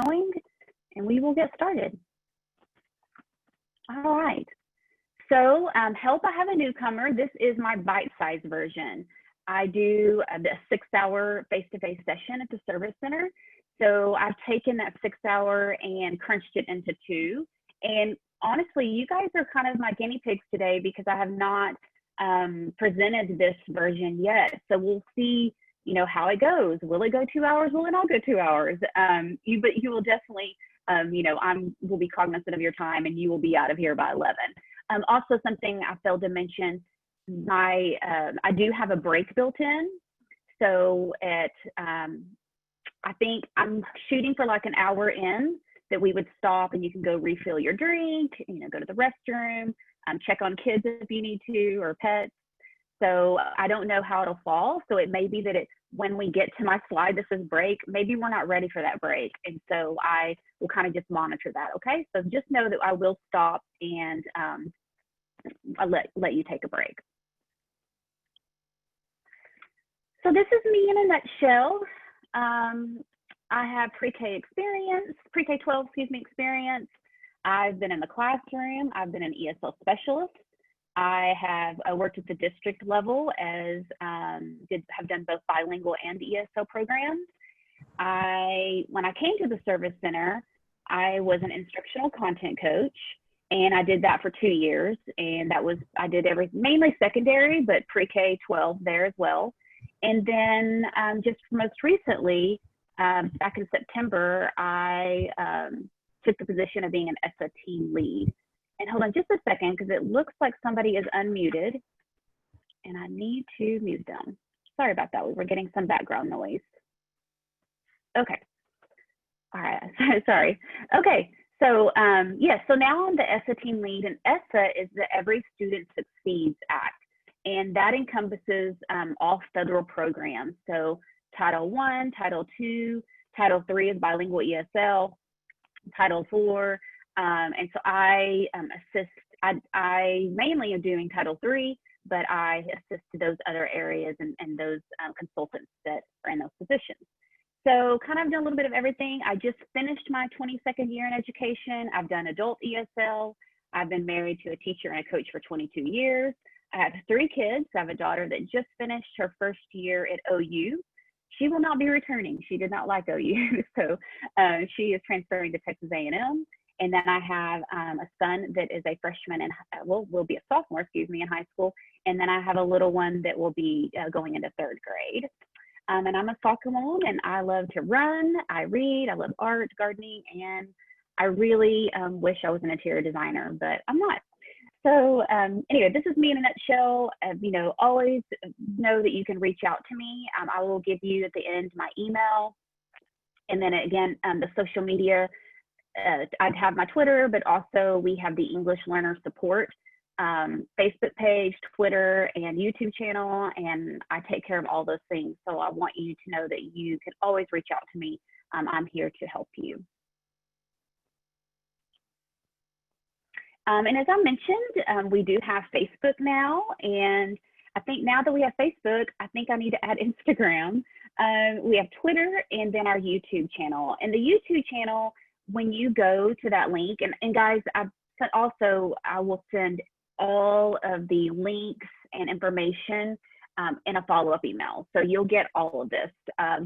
going, and we will get started. All right. So help, I have a newcomer. This is my bite-sized version. I do the 6-hour face-to-face session at the service center. So I've taken that 6-hour and crunched it into 2. And honestly, you guys are kind of my guinea pigs today because I have not presented this version yet. So we'll see, you know, how it goes. Will it go 2 hours? Will it not go 2 hours? But you will definitely, you know, we'll be cognizant of your time, and you will be out of here by 11. Also, something I failed to mention, I do have a break built in. So I think I'm shooting for like an hour in that we would stop and you can go refill your drink, you know, go to the restroom, check on kids if you need to, or pets. So I don't know how it'll fall. So it may be that when we get to my slide that says break, maybe we're not ready for that break. And so I will kind of just monitor that, okay? So just know that I will stop and I'll let you take a break. So this is me in a nutshell. I have pre-K experience, pre-K-12, experience. I've been in the classroom. I've been an ESL specialist. I worked at the district level as have done both bilingual and ESL programs. When I came to the service center, I was an instructional content coach, and I did that for 2 years. And I did mainly secondary, but pre-K-12 there as well. And then just most recently, back in September, I took the position of being an ESSA team lead. And hold on just a second, because it looks like somebody is unmuted, and I need to mute them. Sorry about that. We were getting some background noise. Okay. All right. Sorry. Okay. So yes. So now I'm the ESSA team lead, and ESSA is the Every Student Succeeds Act, and that encompasses all federal programs. So Title I, Title II, Title III is bilingual ESL, Title IV. And so I assist, I mainly am doing Title III, but I assist those other areas and those consultants that are in those positions. So kind of done a little bit of everything. I just finished my 22nd year in education. I've done adult ESL. I've been married to a teacher and a coach for 22 years. I have 3 kids. I have a daughter that just finished her first year at OU. She will not be returning. She did not like OU. So she is transferring to Texas A&M. And then I have a son that is a freshman and will be a sophomore, in high school. And then I have a little one that will be going into 3rd grade. And I'm a soccer mom, and I love to run. I read. I love art, gardening, and I really wish I was an interior designer, but I'm not. So anyway, this is me in a nutshell. You know, always know that you can reach out to me. I will give you at the end my email. And then again, the social media. I'd have my Twitter, but also we have the English Learner Support Facebook page, Twitter, and YouTube channel, and I take care of all those things. So I want you to know that you can always reach out to me. I'm here to help you. And as I mentioned, we do have Facebook now, and I think now that we have Facebook, I think I need to add Instagram. We have Twitter, and then our YouTube channel. And the YouTube channel, when you go to that link, and guys, I will send all of the links and information in a follow-up email. So you'll get all of this.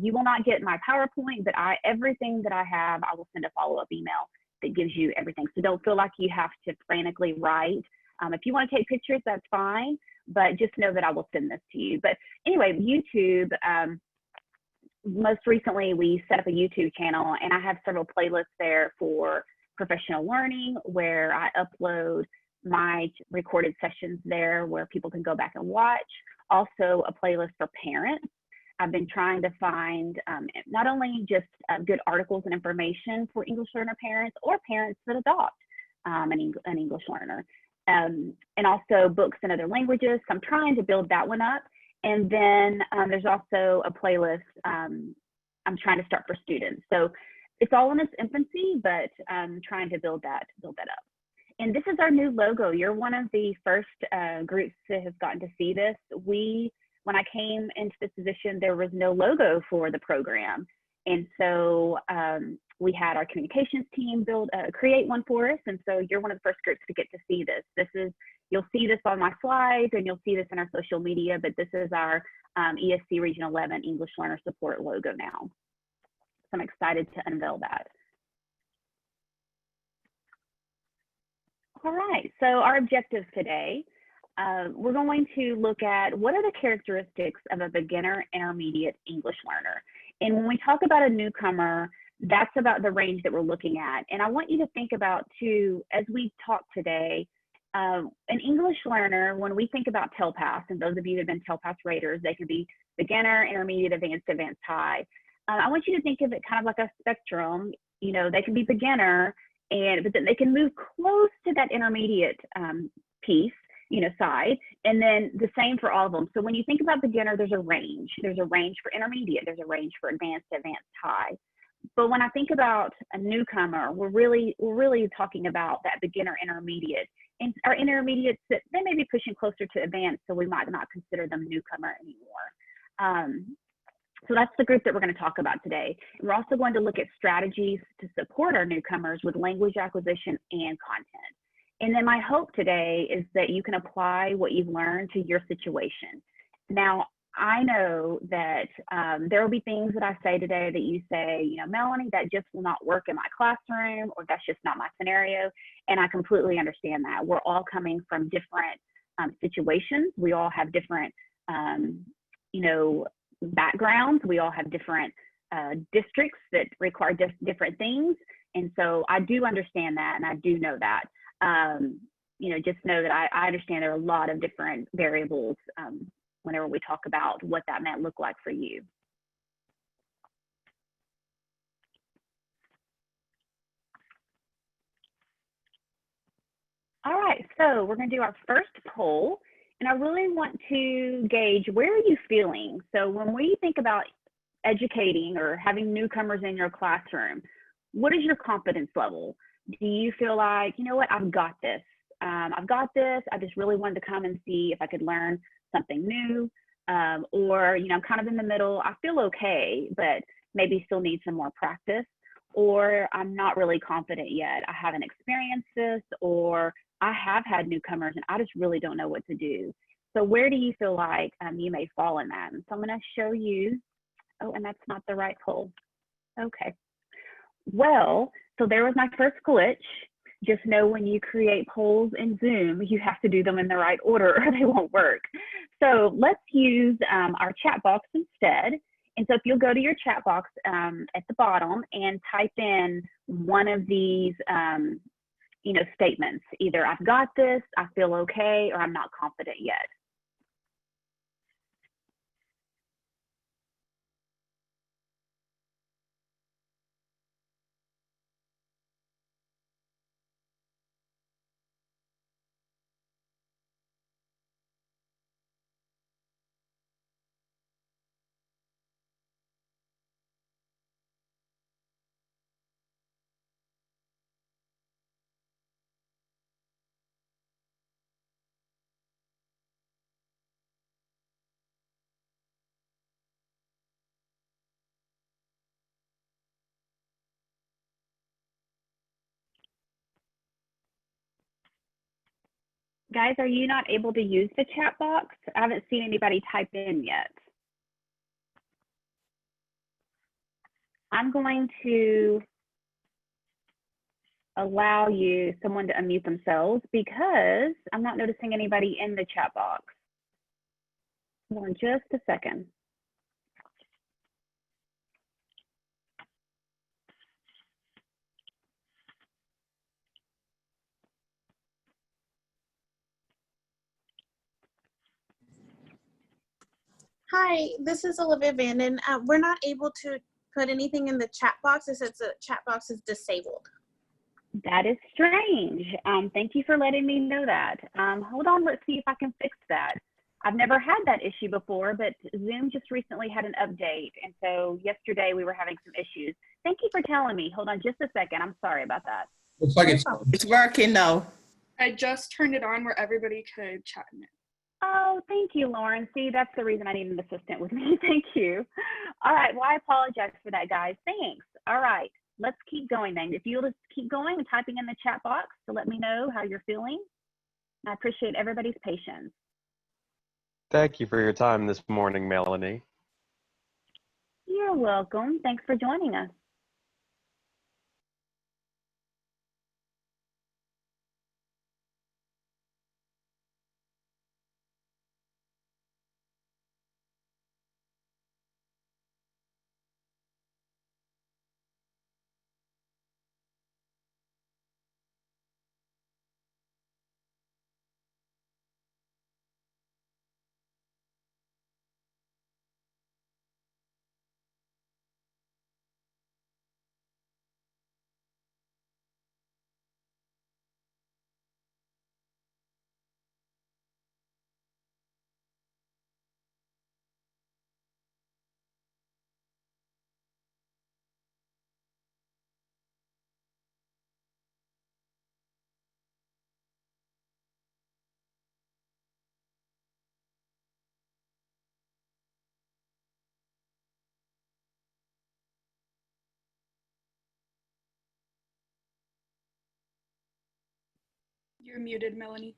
You will not get my PowerPoint, but everything that I have, I will send a follow-up email that gives you everything. So don't feel like you have to frantically write. If you want to take pictures, that's fine, but just know that I will send this to you. But anyway, YouTube, most recently, we set up a YouTube channel, and I have several playlists there for professional learning where I upload my recorded sessions there where people can go back and watch. Also, a playlist for parents. I've been trying to find not only just good articles and information for English learner parents or parents that adopt an English learner, and also books in other languages. So I'm trying to build that one up. And then there's also a playlist I'm trying to start for students. So it's all in its infancy, but I'm trying to build that up. And this is our new logo. You're one of the first groups that has gotten to see this. When I came into this position, there was no logo for the program. And so we had our communications team create one for us. And so you're one of the first groups to get to see this. You'll see this on my slides and you'll see this in our social media, but this is our ESC Region 11 English Learner Support logo now. So I'm excited to unveil that. All right, so our objectives today, we're going to look at what are the characteristics of a beginner intermediate English learner. And when we talk about a newcomer, that's about the range that we're looking at. And I want you to think about too, as we talk today, an English learner, when we think about TELPAS, and those of you that have been TELPAS raters, they can be beginner, intermediate, advanced, advanced high. I want you to think of it kind of like a spectrum. You know, they can be beginner, but then they can move close to that intermediate piece, side, and then the same for all of them. So when you think about beginner, there's a range. There's a range for intermediate. There's a range for advanced, advanced, high. But when I think about a newcomer, we're really talking about that beginner intermediate. And our intermediates, they may be pushing closer to advanced, so we might not consider them newcomer anymore. So that's the group that we're going to talk about today. And we're also going to look at strategies to support our newcomers with language acquisition and content. And then my hope today is that you can apply what you've learned to your situation. Now, I know that there will be things that I say today that you say, Melanie, that just will not work in my classroom, or that's just not my scenario. And I completely understand that. We're all coming from different situations. We all have different, backgrounds. We all have different districts that require different things. And so I do understand that, and I do know that. Just know that I understand there are a lot of different variables whenever we talk about what that might look like for you. All right, so we're going to do our first poll, and I really want to gauge, where are you feeling? So when we think about educating or having newcomers in your classroom, what is your confidence level? Do you feel like, you know what, I've got this. I've got this. I just really wanted to come and see if I could learn something new. Or, I'm kind of in the middle. I feel okay, but maybe still need some more practice. Or I'm not really confident yet. I haven't experienced this, or I have had newcomers and I just really don't know what to do. So where do you feel like you may fall in that? And so I'm going to show you. Oh, and that's not the right poll. Okay. Well, so there was my first glitch. Just know when you create polls in Zoom, you have to do them in the right order or they won't work. So let's use our chat box instead. And so if you'll go to your chat box at the bottom and type in one of these, statements, either I've got this, I feel okay, or I'm not confident yet. Guys, are you not able to use the chat box? I haven't seen anybody type in yet. I'm going to allow someone to unmute themselves because I'm not noticing anybody in the chat box. Hold on just a second. Hi, this is Olivia Vanden. We're not able to put anything in the chat box. It says the chat box is disabled. That is strange. Thank you for letting me know that. Hold on, let's see if I can fix that. I've never had that issue before, but Zoom just recently had an update. And so yesterday we were having some issues. Thank you for telling me. Hold on just a second. I'm sorry about that. Looks like it's working though. I just turned it on where everybody could chat in it. Oh, thank you, Lauren. See, that's the reason I need an assistant with me. Thank you. All right. Well, I apologize for that, guys. Thanks. All right. Let's keep going then. If you'll just keep going and typing in the chat box to let me know how you're feeling. I appreciate everybody's patience. Thank you for your time this morning, Melanie. You're welcome. Thanks for joining us. You're muted, Melanie.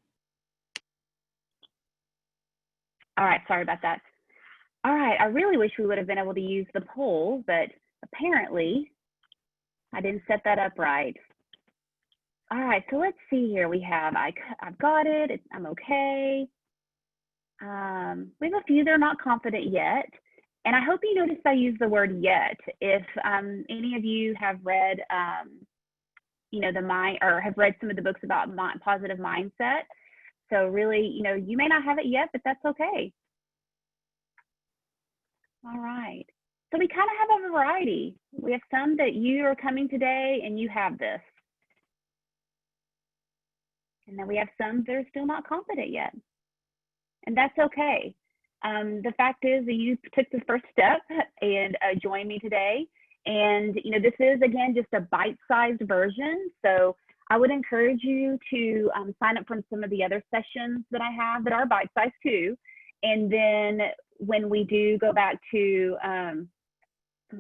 All right. Sorry about that. All right. I really wish we would have been able to use the poll, but apparently I didn't set that up right. All right. So let's see here. We have, I've got it. I'm okay. We have a few that are not confident yet. And I hope you noticed I use the word yet. If any of you have read, the mind, or have read some of the books about positive mindset. So really, you may not have it yet, but that's okay. All right. So we kind of have a variety. We have some that you are coming today and you have this. And then we have some that are still not confident yet. And that's okay. The fact is that you took the first step and joined me today. And, this is, again, just a bite-sized version. So I would encourage you to sign up for some of the other sessions that I have that are bite-sized too. And then when we do go back to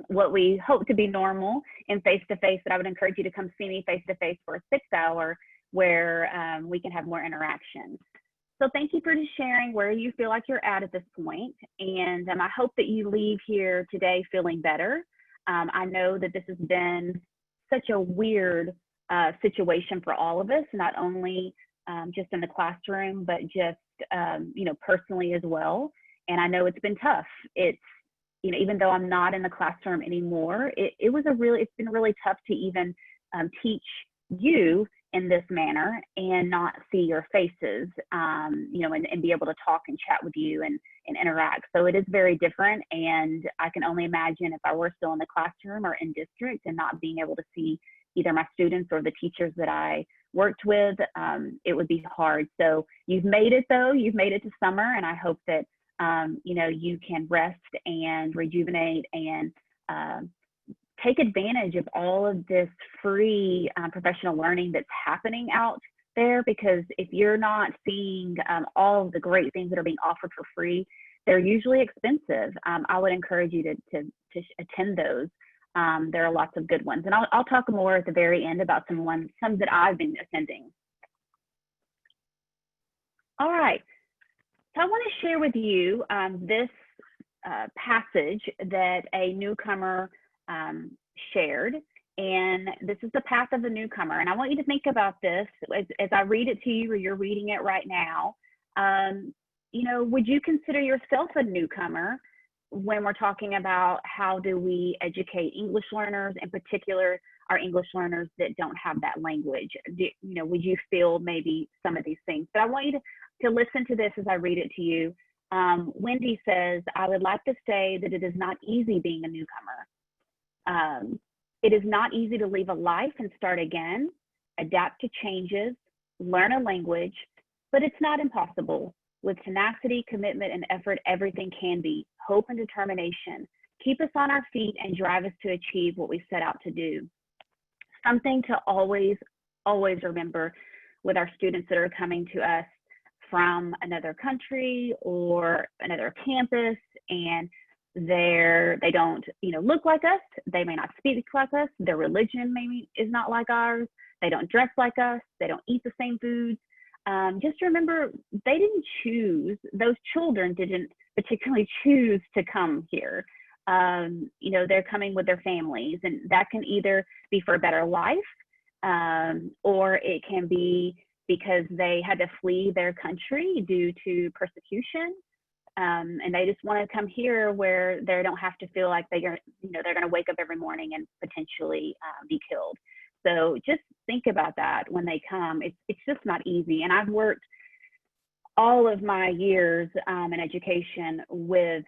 what we hope to be normal in face-to-face, that I would encourage you to come see me face-to-face for a 6-hour where we can have more interaction. So thank you for just sharing where you feel like you're at this point. And I hope that you leave here today feeling better. I know that this has been such a weird situation for all of us, not only just in the classroom, but just, personally as well. And I know it's been tough. It's, even though I'm not in the classroom anymore, it's been really tough to even teach you in this manner and not see your faces, and be able to talk and chat with you and interact. So it is very different. And I can only imagine if I were still in the classroom or in district and not being able to see either my students or the teachers that I worked with, it would be hard. So you've made it though, you've made it to summer, and I hope that, you can rest and rejuvenate and take advantage of all of this free professional learning that's happening out there, because if you're not seeing all of the great things that are being offered for free, they're usually expensive. I would encourage you to attend those. There are lots of good ones, and I'll talk more at the very end about some that I've been attending. All right, so I want to share with you this passage that a newcomer shared, and this is the path of the newcomer. And I want you to think about this as I read it to you, or you're reading it right now. Would you consider yourself a newcomer when we're talking about how do we educate English learners, in particular our English learners that don't have that language? Would you feel maybe some of these things? But I want you to listen to this as I read it to you. Wendy says, I would like to say that it is not easy being a newcomer. It is not easy to leave a life and start again, adapt to changes, learn a language, but it's not impossible. With tenacity, commitment, and effort, everything can be. Hope and determination keep us on our feet and drive us to achieve what we set out to do. Something to always remember with our students that are coming to us from another country or another campus, and they don't, look like us. They may not speak like us. Their religion maybe is not like ours. They don't dress like us. They don't eat the same foods. Just remember, they didn't choose. Those children didn't particularly choose to come here. They're coming with their families, and that can either be for a better life, or it can be because they had to flee their country due to persecution. And they just want to come here where they don't have to feel like they're going to wake up every morning and potentially be killed. So just think about that when they come. It's just not easy. And I've worked all of my years in education with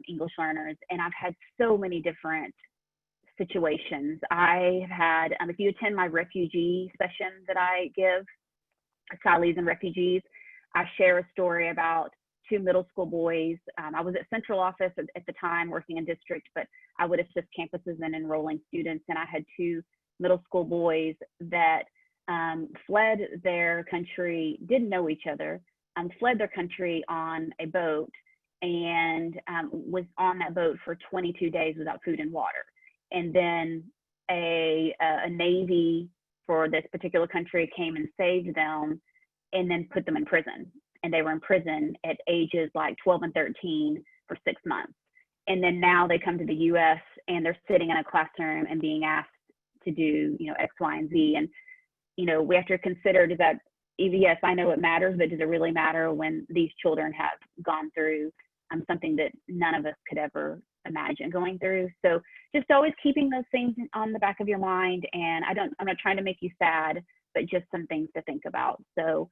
English learners, and I've had so many different situations. I've had, if you attend my refugee session that I give, asylees and refugees, I share a story about two middle school boys. I was at central office at the time working in district, but I would assist campuses in enrolling students. And I had two middle school boys that fled their country, didn't know each other, fled their country on a boat, and was on that boat for 22 days without food and water. And then a Navy for this particular country came and saved them and then put them in prison. And they were in prison at ages like 12 and 13 for 6 months. And then now they come to the US and they're sitting in a classroom and being asked to do, X, Y, and Z. And, we have to consider, does that, yes, I know it matters, but does it really matter when these children have gone through something that none of us could ever imagine going through? So just always keeping those things on the back of your mind. And I'm not trying to make you sad, but just some things to think about. So,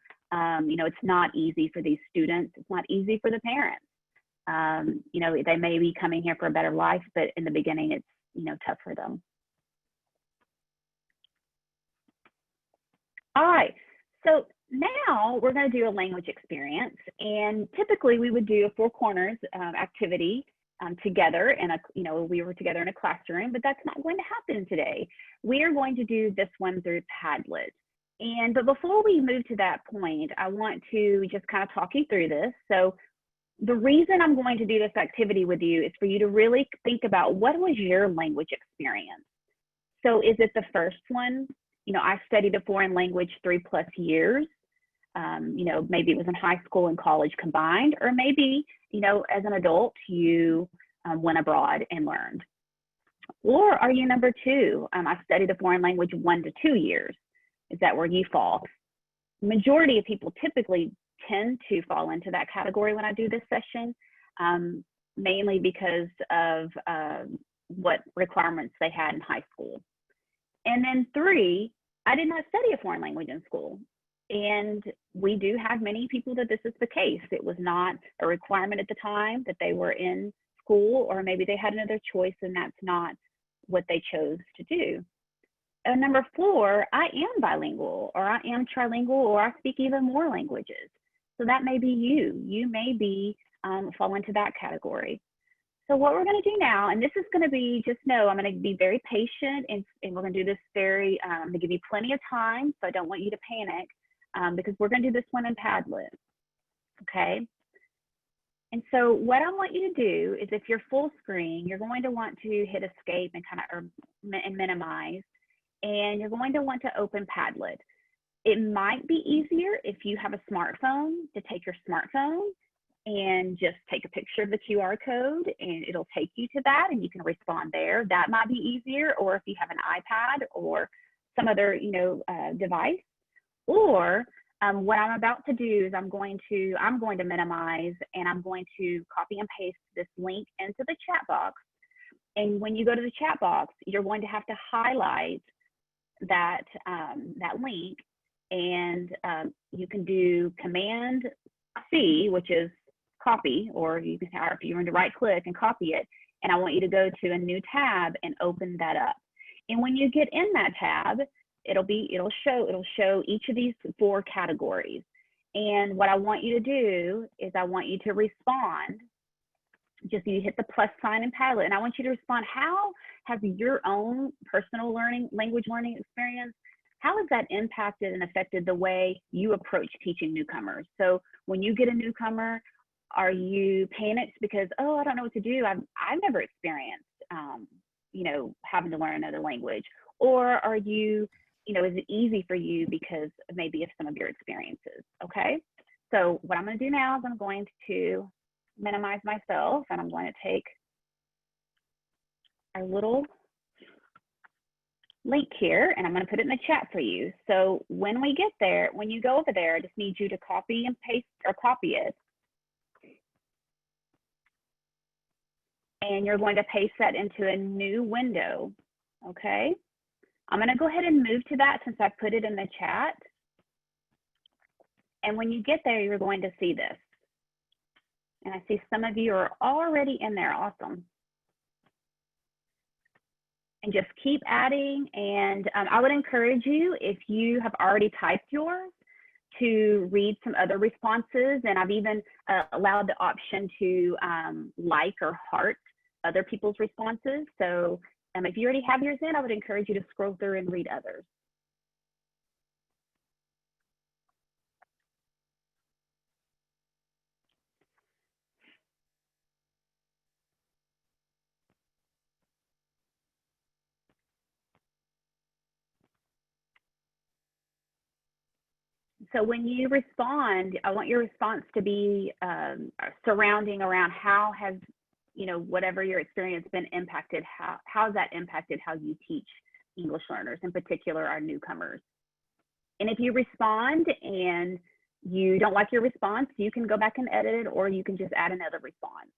it's not easy for these students. It's not easy for the parents. They may be coming here for a better life, but in the beginning, it's, tough for them. All right, so now we're going to do a language experience, and typically we would do a Four Corners activity together, and we were together in a classroom, but that's not going to happen today. We are going to do this one through Padlet. But before we move to that point, I want to just kind of talk you through this. So the reason I'm going to do this activity with you is for you to really think about, what was your language experience? So is it the first one? I studied a foreign language 3+ years. Maybe it was in high school and college combined, or maybe, as an adult, you went abroad and learned. Or are you number two? I studied a foreign language 1 to 2 years. Is that where you fall? Majority of people typically tend to fall into that category when I do this session, mainly because of what requirements they had in high school. And then 3, I did not study a foreign language in school. And we do have many people that this is the case. It was not a requirement at the time that they were in school, or maybe they had another choice and that's not what they chose to do. And number 4, I am bilingual, or I am trilingual, or I speak even more languages. So that may be you. You may be fall into that category. So what we're going to do now, and this is going to be, just know, I'm going to be very patient, and we're going to do this I'm going to give you plenty of time, so I don't want you to panic, because we're going to do this one in Padlet, okay? And so what I want you to do is, if you're full screen, you're going to want to hit escape and and minimize, and you're going to want to open Padlet. It might be easier if you have a smartphone to take your smartphone and just take a picture of the QR code, and it'll take you to that and you can respond there. That might be easier. Or if you have an iPad or some other device. Or what I'm about to do is I'm going to minimize, and I'm going to copy and paste this link into the chat box. And when you go to the chat box, you're going to have to highlight that link, and you can do Command C, which is copy, or you can, if you're going to right click and copy it, and I want you to go to a new tab and open that up. And when you get in that tab, it'll show each of these 4 categories. And what I want you to do is I want you to respond. Just you hit the plus sign in Padlet, and I want you to respond. How have your own personal language learning experience how has that impacted and affected the way you approach teaching newcomers? So when you get a newcomer, are you panicked because, oh, I don't know what to do? I've never experienced, having to learn another language. Or are you, is it easy for you because maybe of some of your experiences? Okay. So what I'm going to do now is I'm going to minimize myself, and I'm going to take our little link here, and I'm going to put it in the chat for you. So when we get there, when you go over there, I just need you to copy and paste, or copy it. And you're going to paste that into a new window, okay? I'm going to go ahead and move to that since I put it in the chat. And when you get there, you're going to see this. And I see some of you are already in there. Awesome. And just keep adding. And I would encourage you, if you have already typed yours, to read some other responses. And I've even allowed the option to like or heart other people's responses. So if you already have yours in, I would encourage you to scroll through and read others. So when you respond, I want your response to be surrounding around how has, whatever your experience been impacted, how has that impacted how you teach English learners, in particular our newcomers. And if you respond and you don't like your response, you can go back and edit it, or you can just add another response.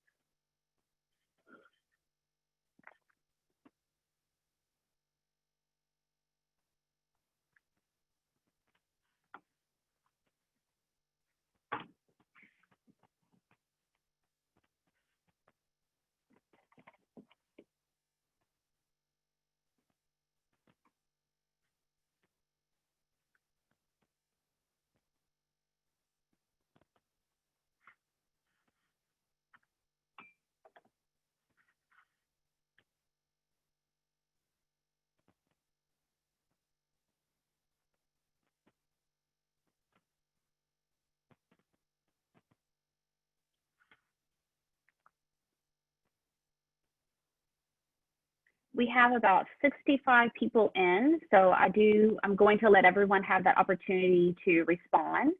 We have about 65 people in, so I'm going to let everyone have that opportunity to respond.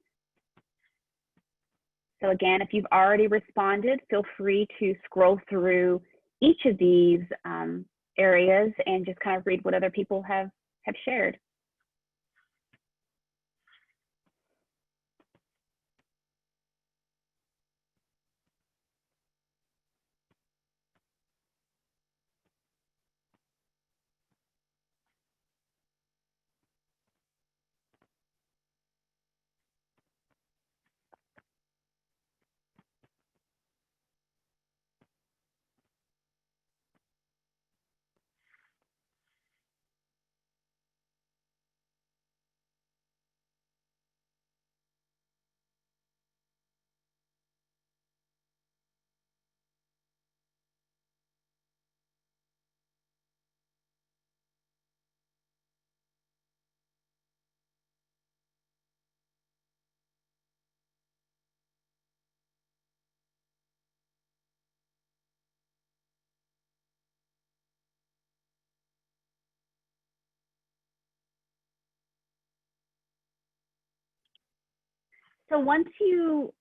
So again, if you've already responded, feel free to scroll through each of these areas and just kind of read what other people have shared. So once you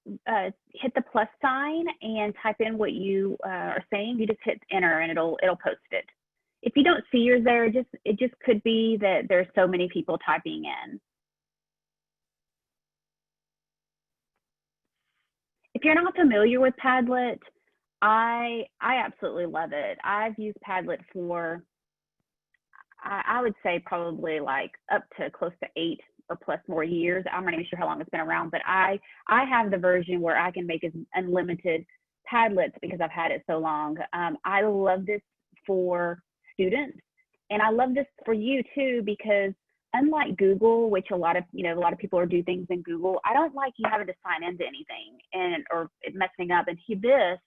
hit the plus sign and type in what you are saying, you just hit enter and it'll post it. If you don't see yours there, it just could be that there's so many people typing in. If you're not familiar with Padlet, I absolutely love it. I've used Padlet for, I would say probably like up to close to 8 or plus more years. I'm not even sure how long it's been around, but I have the version where I can make as unlimited Padlets because I've had it so long. I love this for students, and I love this for you too, because unlike Google, which a lot of people do things in Google, I don't like you having to sign into anything or it messing up. And this,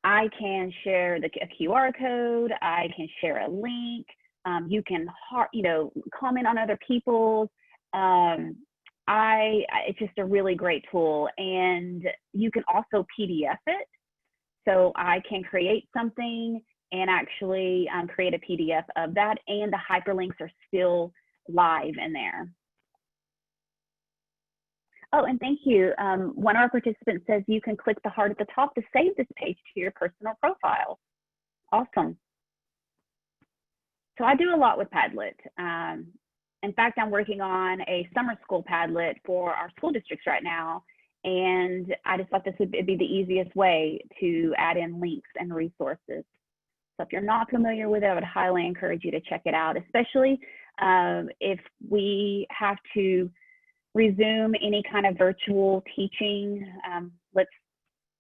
I can share a QR code, I can share a link, You can, comment on other people's. It's just a really great tool, and you can also PDF it. So I can create something and actually create a PDF of that, and the hyperlinks are still live in there. Oh, and thank you. One of our participants says you can click the heart at the top to save this page to your personal profile. Awesome. So I do a lot with Padlet. In fact, I'm working on a summer school Padlet for our school districts right now. And I just thought this would be the easiest way to add in links and resources. So if you're not familiar with it, I would highly encourage you to check it out, especially if we have to resume any kind of virtual teaching. Let's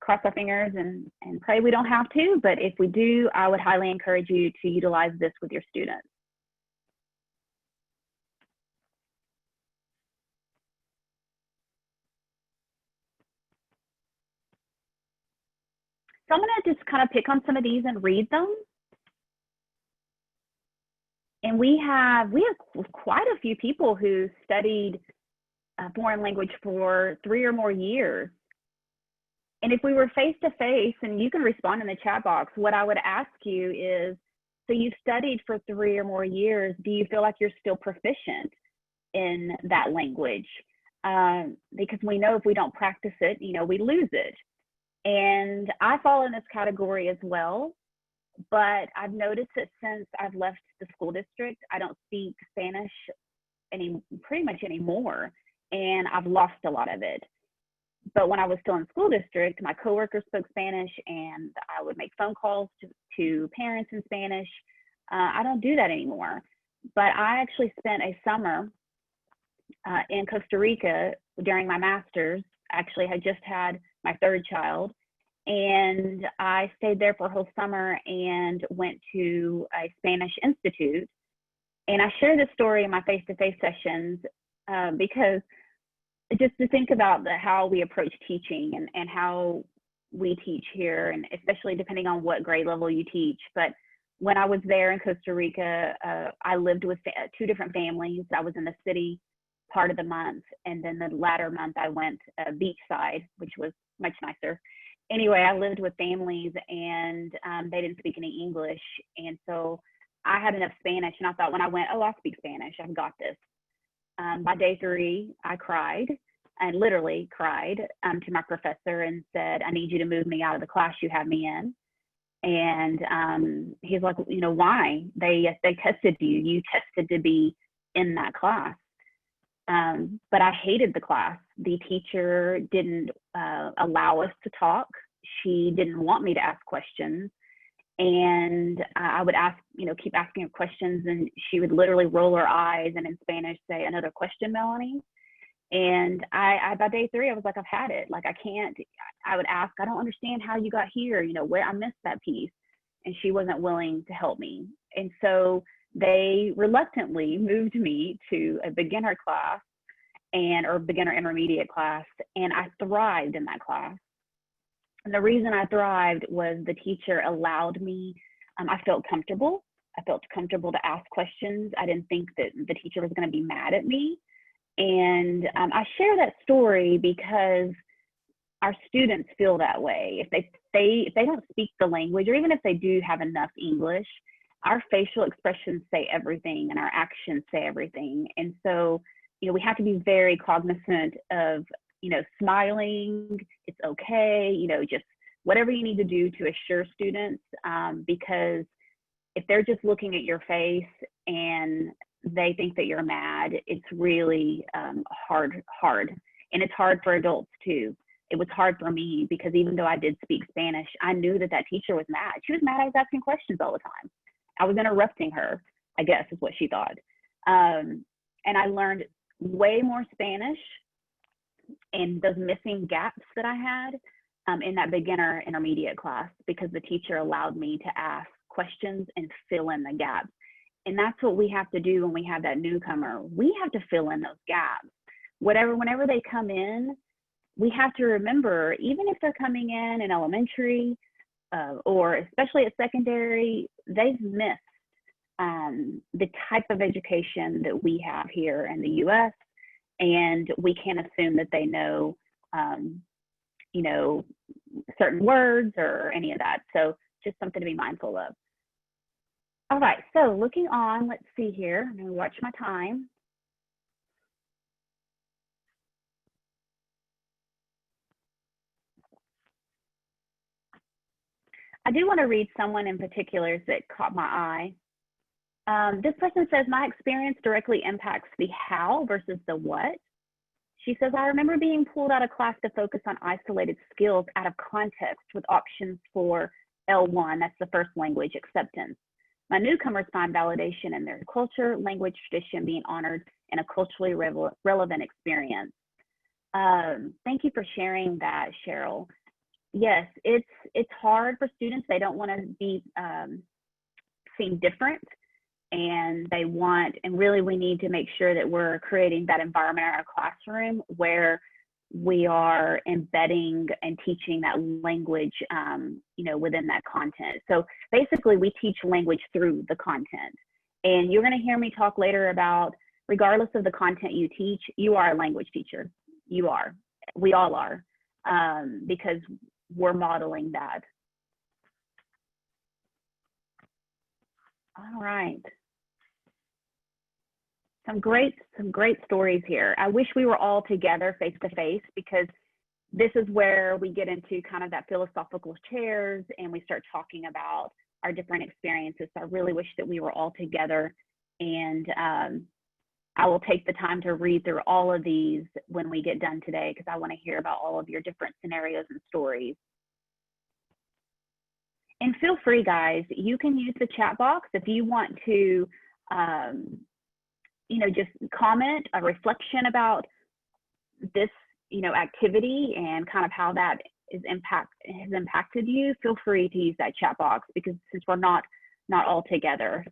cross our fingers and pray we don't have to, but if we do, I would highly encourage you to utilize this with your students. So I'm gonna just kind of pick on some of these and read them. And we have quite a few people who studied a foreign language for 3 or more years. And if we were face to face, and you can respond in the chat box, what I would ask you is, so you've studied for 3 or more years, do you feel like you're still proficient in that language? Because we know if we don't practice it, we lose it. And I fall in this category as well, but I've noticed that since I've left the school district, I don't speak Spanish pretty much anymore, and I've lost a lot of it. But when I was still in school district, my coworkers spoke Spanish, and I would make phone calls to parents in Spanish. I don't do that anymore. But I actually spent a summer in Costa Rica during my master's. Actually, I just had my 3rd child, and I stayed there for a whole summer and went to a Spanish institute. And I share this story in my face-to-face sessions because just to think about how we approach teaching and how we teach here, and especially depending on what grade level you teach. But when I was there in Costa Rica, I lived with 2 different families. I was in the city part of the month, and then the latter month I went beachside, which was much nicer. Anyway, I lived with families, and they didn't speak any English. And so I had enough Spanish, and I thought when I went, oh, I speak Spanish, I've got this. By day 3, I cried. I literally cried to my professor and said, I need you to move me out of the class you have me in. And he's like, why? They tested you. You tested to be in that class. But I hated the class. The teacher didn't allow us to talk. She didn't want me to ask questions. And I would keep asking her questions, and she would literally roll her eyes and in Spanish say, another question, Melanie. And I by day 3, I was like, I've had it. Like, I can't. I would ask, I don't understand how you got here, where I missed that piece. And she wasn't willing to help me. And so they reluctantly moved me to a beginner class or beginner intermediate class. And I thrived in that class. And the reason I thrived was the teacher allowed me, I felt comfortable. I felt comfortable to ask questions. I didn't think that the teacher was going to be mad at me. And I share that story because our students feel that way. If they don't speak the language, or even if they do have enough English, our facial expressions say everything and our actions say everything. And so, we have to be very cognizant of, smiling, it's okay, just whatever you need to do to assure students, because if they're just looking at your face and they think that you're mad, it's really hard. And it's hard for adults too. It was hard for me because even though I did speak Spanish, I knew that teacher was mad. She was mad I was asking questions all the time. I was interrupting her, I guess is what she thought. And I learned way more Spanish and those missing gaps that I had in that beginner intermediate class, because the teacher allowed me to ask questions and fill in the gaps. And that's what we have to do when we have that newcomer. We have to fill in those gaps. Whenever they come in, we have to remember, even if they're coming in elementary or especially at secondary, they've missed the type of education that we have here in the US, and we can't assume that they know, you know, certain words or any of that. So just something to be mindful of. All right, so looking on, let's see here. I'm gonna watch my time. I do want to read someone in particular that caught my eye. This person says, my experience directly impacts the how versus the what. She says, I remember being pulled out of class to focus on isolated skills out of context with options for L1, that's the first language, acceptance. My newcomers find validation in their culture, language, tradition being honored in a culturally relevant experience. Thank you for sharing that, Cheryl. Yes, it's hard for students. They don't want to be seen different, and they want, and really we need to make sure that we're creating that environment in our classroom where we are embedding and teaching that language, you know, within that content. So basically we teach language through the content, and you're going to hear me talk later about, regardless of the content you teach, you are a language teacher. You are, we all are, because we're modeling that. All right. Some great stories here. I wish we were all together face to face, because this is where we get into kind of that philosophical chairs and we start talking about our different experiences. So I really wish that we were all together, and I will take the time to read through all of these when we get done today, because I want to hear about all of your different scenarios and stories. And feel free, guys, you can use the chat box if you want to, you know, just comment a reflection about this, you know, activity and kind of how that has impacted you. Feel free to use that chat box, because since we're not all together.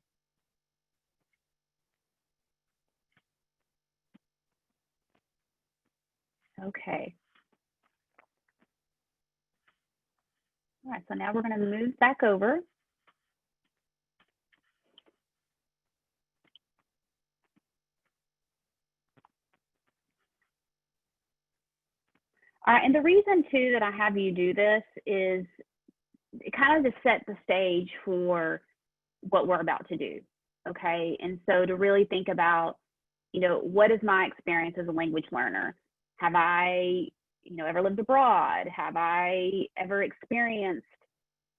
Okay. All right, so now we're going to move back over. All right, and the reason too that I have you do this is kind of to set the stage for what we're about to do, okay? And so to really think about, you know, what is my experience as a language learner? Have I, you know, ever lived abroad? Have I ever experienced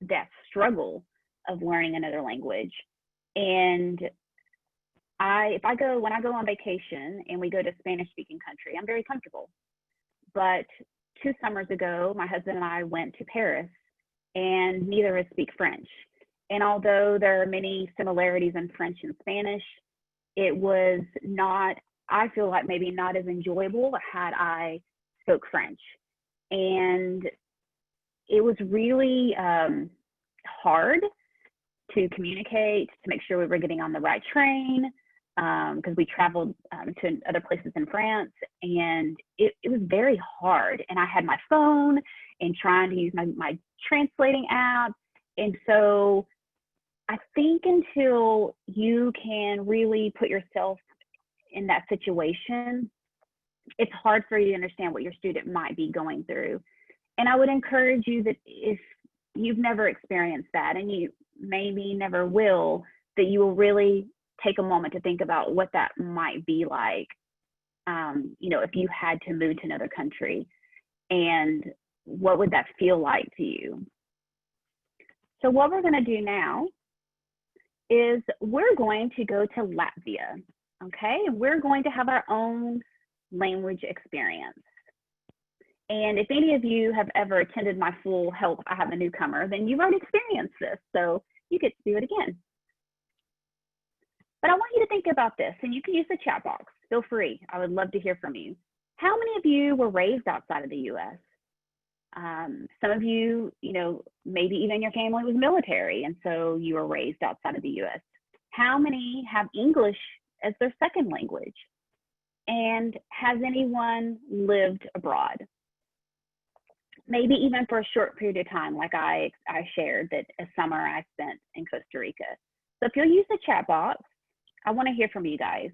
that struggle of learning another language? And when I go on vacation and we go to Spanish speaking country, I'm very comfortable. But 2 summers ago, my husband and I went to Paris, and neither of us speak French. And although there are many similarities in French and Spanish, it was not, I feel like maybe not as enjoyable had I spoke French. And it was really hard to communicate, to make sure we were getting on the right train, because we traveled to other places in France, and it was very hard. And I had my phone and trying to use my translating app. And so I think until you can really put yourself in that situation, it's hard for you to understand what your student might be going through. And I would encourage you that if you've never experienced that, and you maybe never will, that you will really take a moment to think about what that might be like, you know, if you had to move to another country, and what would that feel like to you? So what we're going to do now is we're going to go to Latvia, okay? And we're going to have our own language experience. And if any of you have ever attended my full Help, I Have a Newcomer, then you've already experienced this, so you get to do it again. But I want you to think about this, and you can use the chat box. Feel free. I would love to hear from you. How many of you were raised outside of the U.S.? Some of you, you know, maybe even your family was military, and so you were raised outside of the U.S. How many have English as their second language? And has anyone lived abroad? Maybe even for a short period of time, like I shared that a summer I spent in Costa Rica. So if you'll use the chat box, I want to hear from you guys.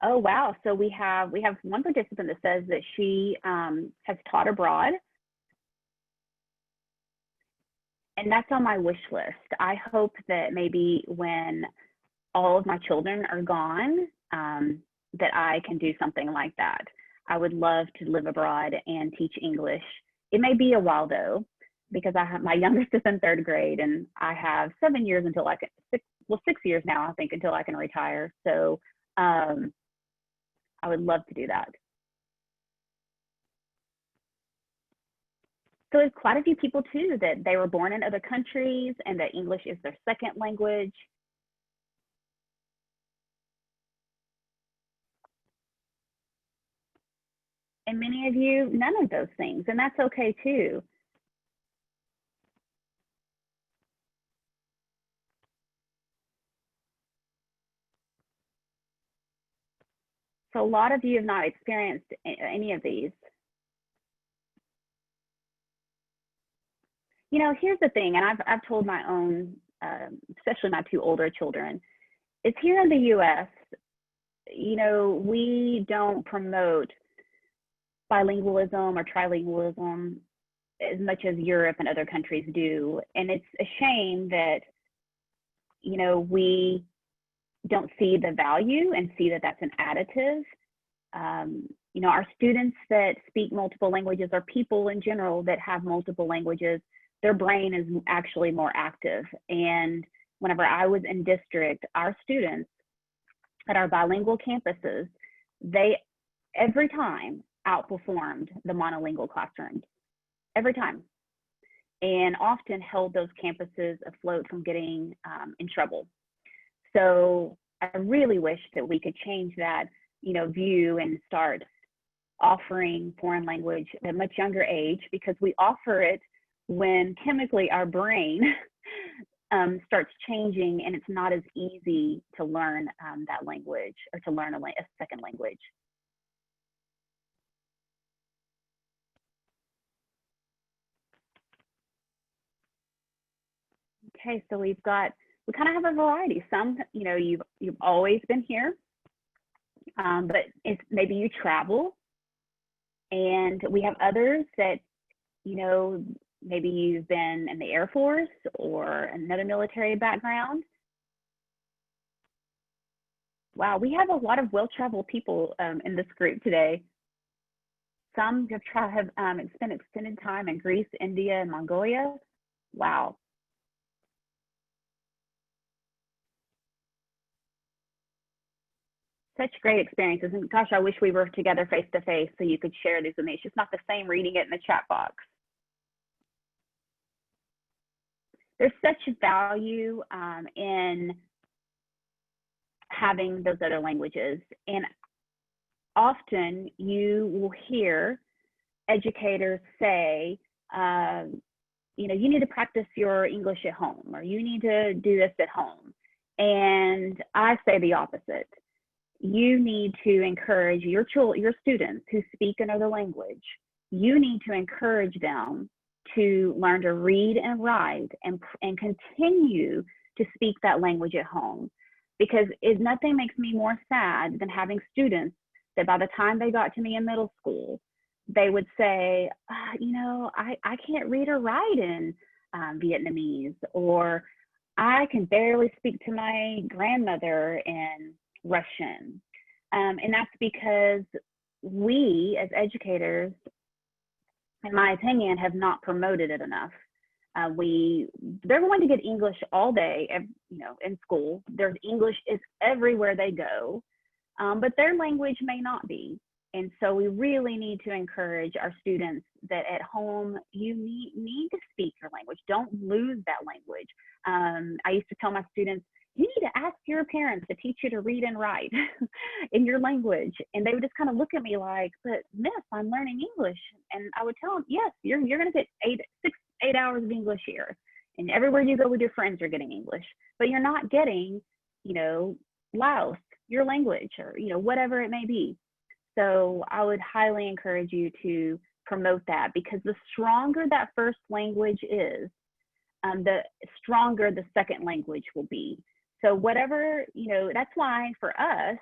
Oh, wow. So we have one participant that says that she has taught abroad. And that's on my wish list. I hope that maybe when all of my children are gone, that I can do something like that. I would love to live abroad and teach English. It may be a while though, because I have my youngest is in 3rd grade, and I have 7 years until I can 6 years now, I think, until I can retire. So I would love to do that. So there's quite a few people too that they were born in other countries and that English is their 2nd language. And many of you, none of those things, and that's okay too. So a lot of you have not experienced any of these. You know, here's the thing, and I've told my own, especially my 2 older children, is here in the US, you know, we don't promote bilingualism or trilingualism as much as Europe and other countries do. And it's a shame that, you know, we don't see the value and see that that's an additive. You know, our students that speak multiple languages, or people in general that have multiple languages, their brain is actually more active. And whenever I was in district, our students at our bilingual campuses, they every time outperformed the monolingual classrooms, every time, and often held those campuses afloat from getting in trouble. So I really wish that we could change that, you know, view and start offering foreign language at a much younger age, because we offer it when chemically our brain starts changing and it's not as easy to learn that language, or to learn a 2nd language. Okay, so we kind of have a variety. Some, you know, you've always been here, but it's maybe you travel, and we have others that, you know, maybe you've been in the Air Force or another military background. Wow, we have a lot of well-traveled people in this group today. Some have spent extended time in Greece, India, and Mongolia. Wow. Such great experiences. And gosh, I wish we were together face to face so you could share these with me. It's just not the same reading it in the chat box. There's such value in having those other languages. And often you will hear educators say, you know, you need to practice your English at home, or you need to do this at home. And I say the opposite. You need to encourage your students who speak another language. You need to encourage them to learn to read and write and continue to speak that language at home. Because nothing makes me more sad than having students that by the time they got to me in middle school, they would say, you know, I can't read or write in Vietnamese, or I can barely speak to my grandmother in Russian. And that's because we as educators, in my opinion, have not promoted it enough. They're going to get English all day, you know, in school. There's English is everywhere they go, but their language may not be. And so we really need to encourage our students that at home, you need to speak your language. Don't lose that language. I used to tell my students, you need to ask your parents to teach you to read and write in your language. And they would just kind of look at me like, but miss, I'm learning English. And I would tell them, yes, you're going to get 8 hours of English here. And everywhere you go with your friends, you're getting English. But you're not getting, you know, Laos, your language, or, you know, whatever it may be. So I would highly encourage you to promote that, because the stronger that first language is, the stronger the second language will be. So whatever, that's why for us,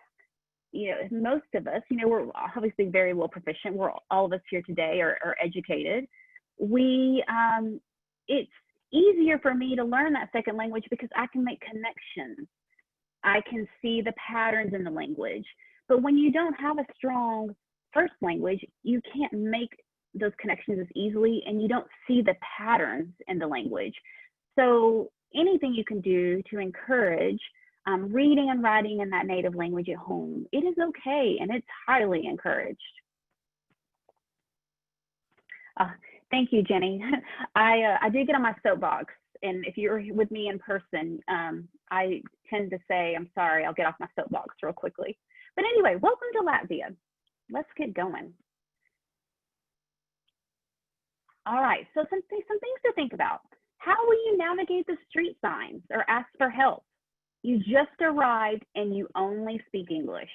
most of us, we're obviously very well proficient. All of us here today are educated. It's easier for me to learn that second language because I can make connections. I can see the patterns in the language. But when you don't have a strong first language, you can't make those connections as easily, and you don't see the patterns in the language. So anything you can do to encourage reading and writing in that native language at home, it is okay, and it's highly encouraged. Thank you, Jenny. I did get on my soapbox, and if you're with me in person, I tend to say, I'm sorry, I'll get off my soapbox real quickly. But anyway, welcome to Latvia. Let's get going. All right, so some things to think about. How will you navigate the street signs or ask for help? You just arrived and you only speak English.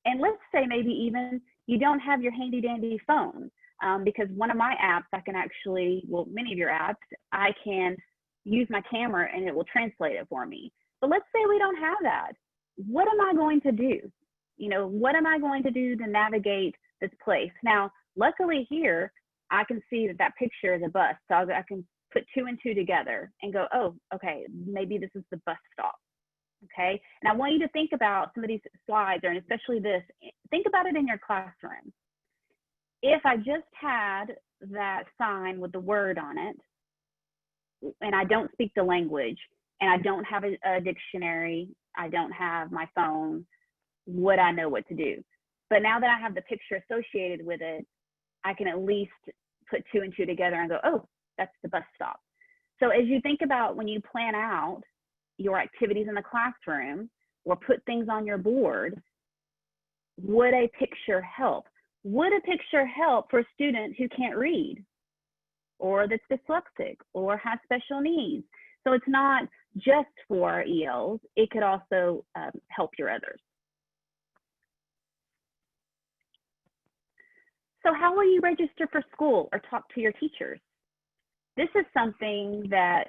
And let's say maybe even you don't have your handy dandy phone, because one of my apps, I can actually, well, many of your apps, I can use my camera and it will translate it for me. But let's say we don't have that. What am I going to do? What am I going to do to navigate this place? Now, luckily here, I can see that picture is a bus. So I can put 2 and 2 together and go, oh, okay, maybe this is the bus stop. Okay. And I want you to think about some of these slides, and especially this, think about it in your classroom. If I just had that sign with the word on it, and I don't speak the language, and I don't have a dictionary, I don't have my phone, would I know what to do? But now that I have the picture associated with it, I can at least put 2 and 2 together and go, oh, that's the bus stop. So as you think about when you plan out your activities in the classroom or put things on your board, would a picture help? Would a picture help for a student who can't read, or that's dyslexic, or has special needs? So it's not just for ELs, it could also help your others. So how will you register for school or talk to your teachers? This is something that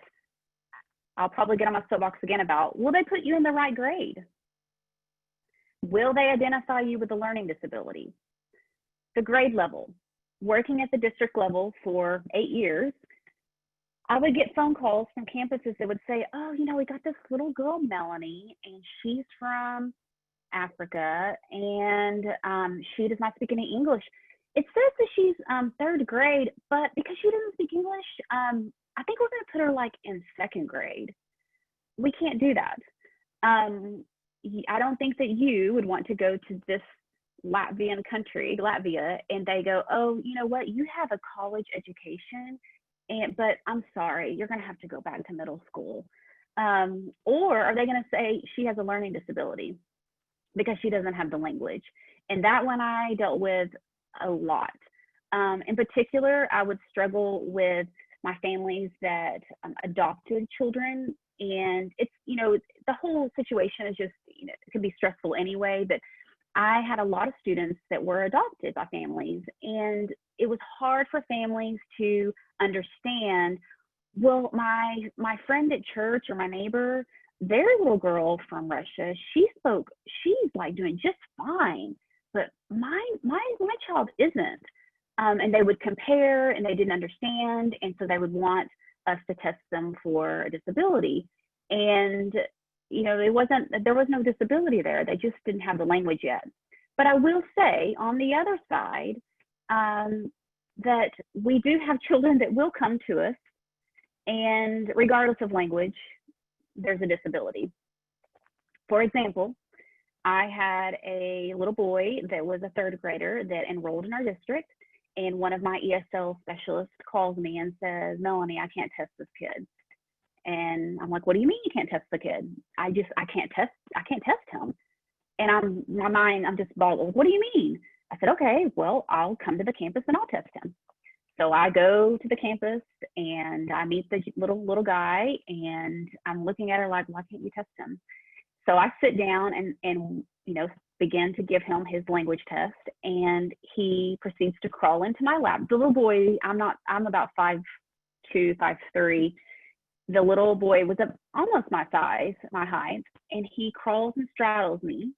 I'll probably get on my soapbox again about. Will they put you in the right grade? Will they identify you with a learning disability? The grade level. Working at the district level for 8 years, I would get phone calls from campuses that would say, oh, we got this little girl, Melanie, and she's from Africa, and she does not speak any English. It says that she's 3rd grade, but because she doesn't speak English, I think we're going to put her like in 2nd grade. We can't do that. I don't think that you would want to go to this Latvian country, Latvia, and they go, oh, you know what, you have a college education, but I'm sorry, you're going to have to go back to middle school. Or are they going to say she has a learning disability because she doesn't have the language? And that one I dealt with a lot. In particular, I would struggle with my families that adopted children, and it's, the whole situation is just, it can be stressful anyway, but I had a lot of students that were adopted by families, and it was hard for families to understand, well, my friend at church or my neighbor, their little girl from Russia, she's like doing just fine, but my child isn't. And they would compare, and they didn't understand, and so they would want us to test them for a disability. And there was no disability there. They just didn't have the language yet. But I will say, on the other side, that we do have children that will come to us, and regardless of language, there's a disability. For example, I had a little boy that was a 3rd grader that enrolled in our district, and one of my ESL specialists calls me and says, Melanie, I can't test this kid. And I'm like, what do you mean you can't test the kid? I can't test him. And I'm just boggled. What do you mean? I said, okay, well, I'll come to the campus and I'll test him. So I go to the campus and I meet the little guy, and I'm looking at her like, why can't you test him? So I sit down and begin to give him his language test, and he proceeds to crawl into my lap. The little boy, I'm about 5'2", 5'3". The little boy was almost my size, my height, and he crawls and straddles me,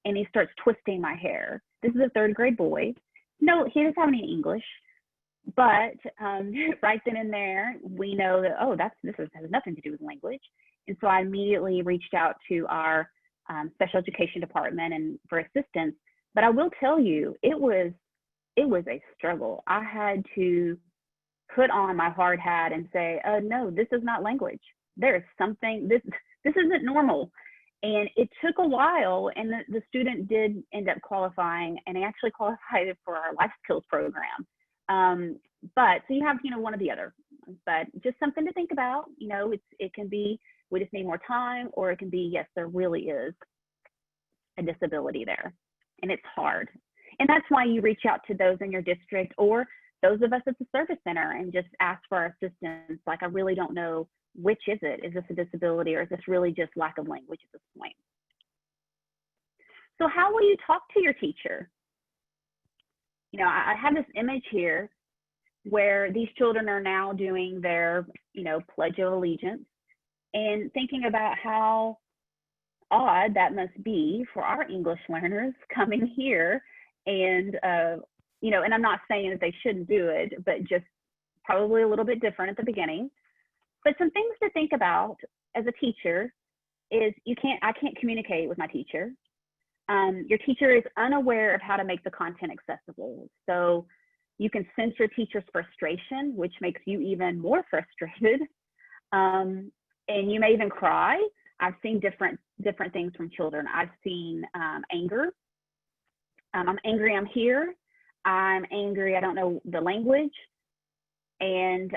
and he starts twisting my hair. This is a 3rd grade boy. No, he doesn't have any English, but right then and there, we know that, oh, this has nothing to do with language. And so I immediately reached out to our special education department and for assistance. But I will tell you, it was a struggle. I had to put on my hard hat and say, no, this is not language. There is something, this isn't normal. And it took a while, and the student did end up qualifying, and he actually qualified for our life skills program. But so you have, one or the other, but just something to think about. It can be, we just need more time, or it can be, yes, there really is a disability there, and it's hard. And that's why you reach out to those in your district or those of us at the service center and just ask for our assistance. Like, I really don't know, which is it? Is this a disability, or is this really just lack of language at this point? So how will you talk to your teacher? I have this image here where these children are now doing their, Pledge of Allegiance, and thinking about how odd that must be for our English learners coming here. And, and I'm not saying that they shouldn't do it, but just probably a little bit different at the beginning. But some things to think about as a teacher is I can't communicate with my teacher. Your teacher is unaware of how to make the content accessible. So you can sense your teacher's frustration, which makes you even more frustrated. And you may even cry. I've seen different things from children. I've seen anger. I'm angry, I'm here. I'm angry, I don't know the language. And,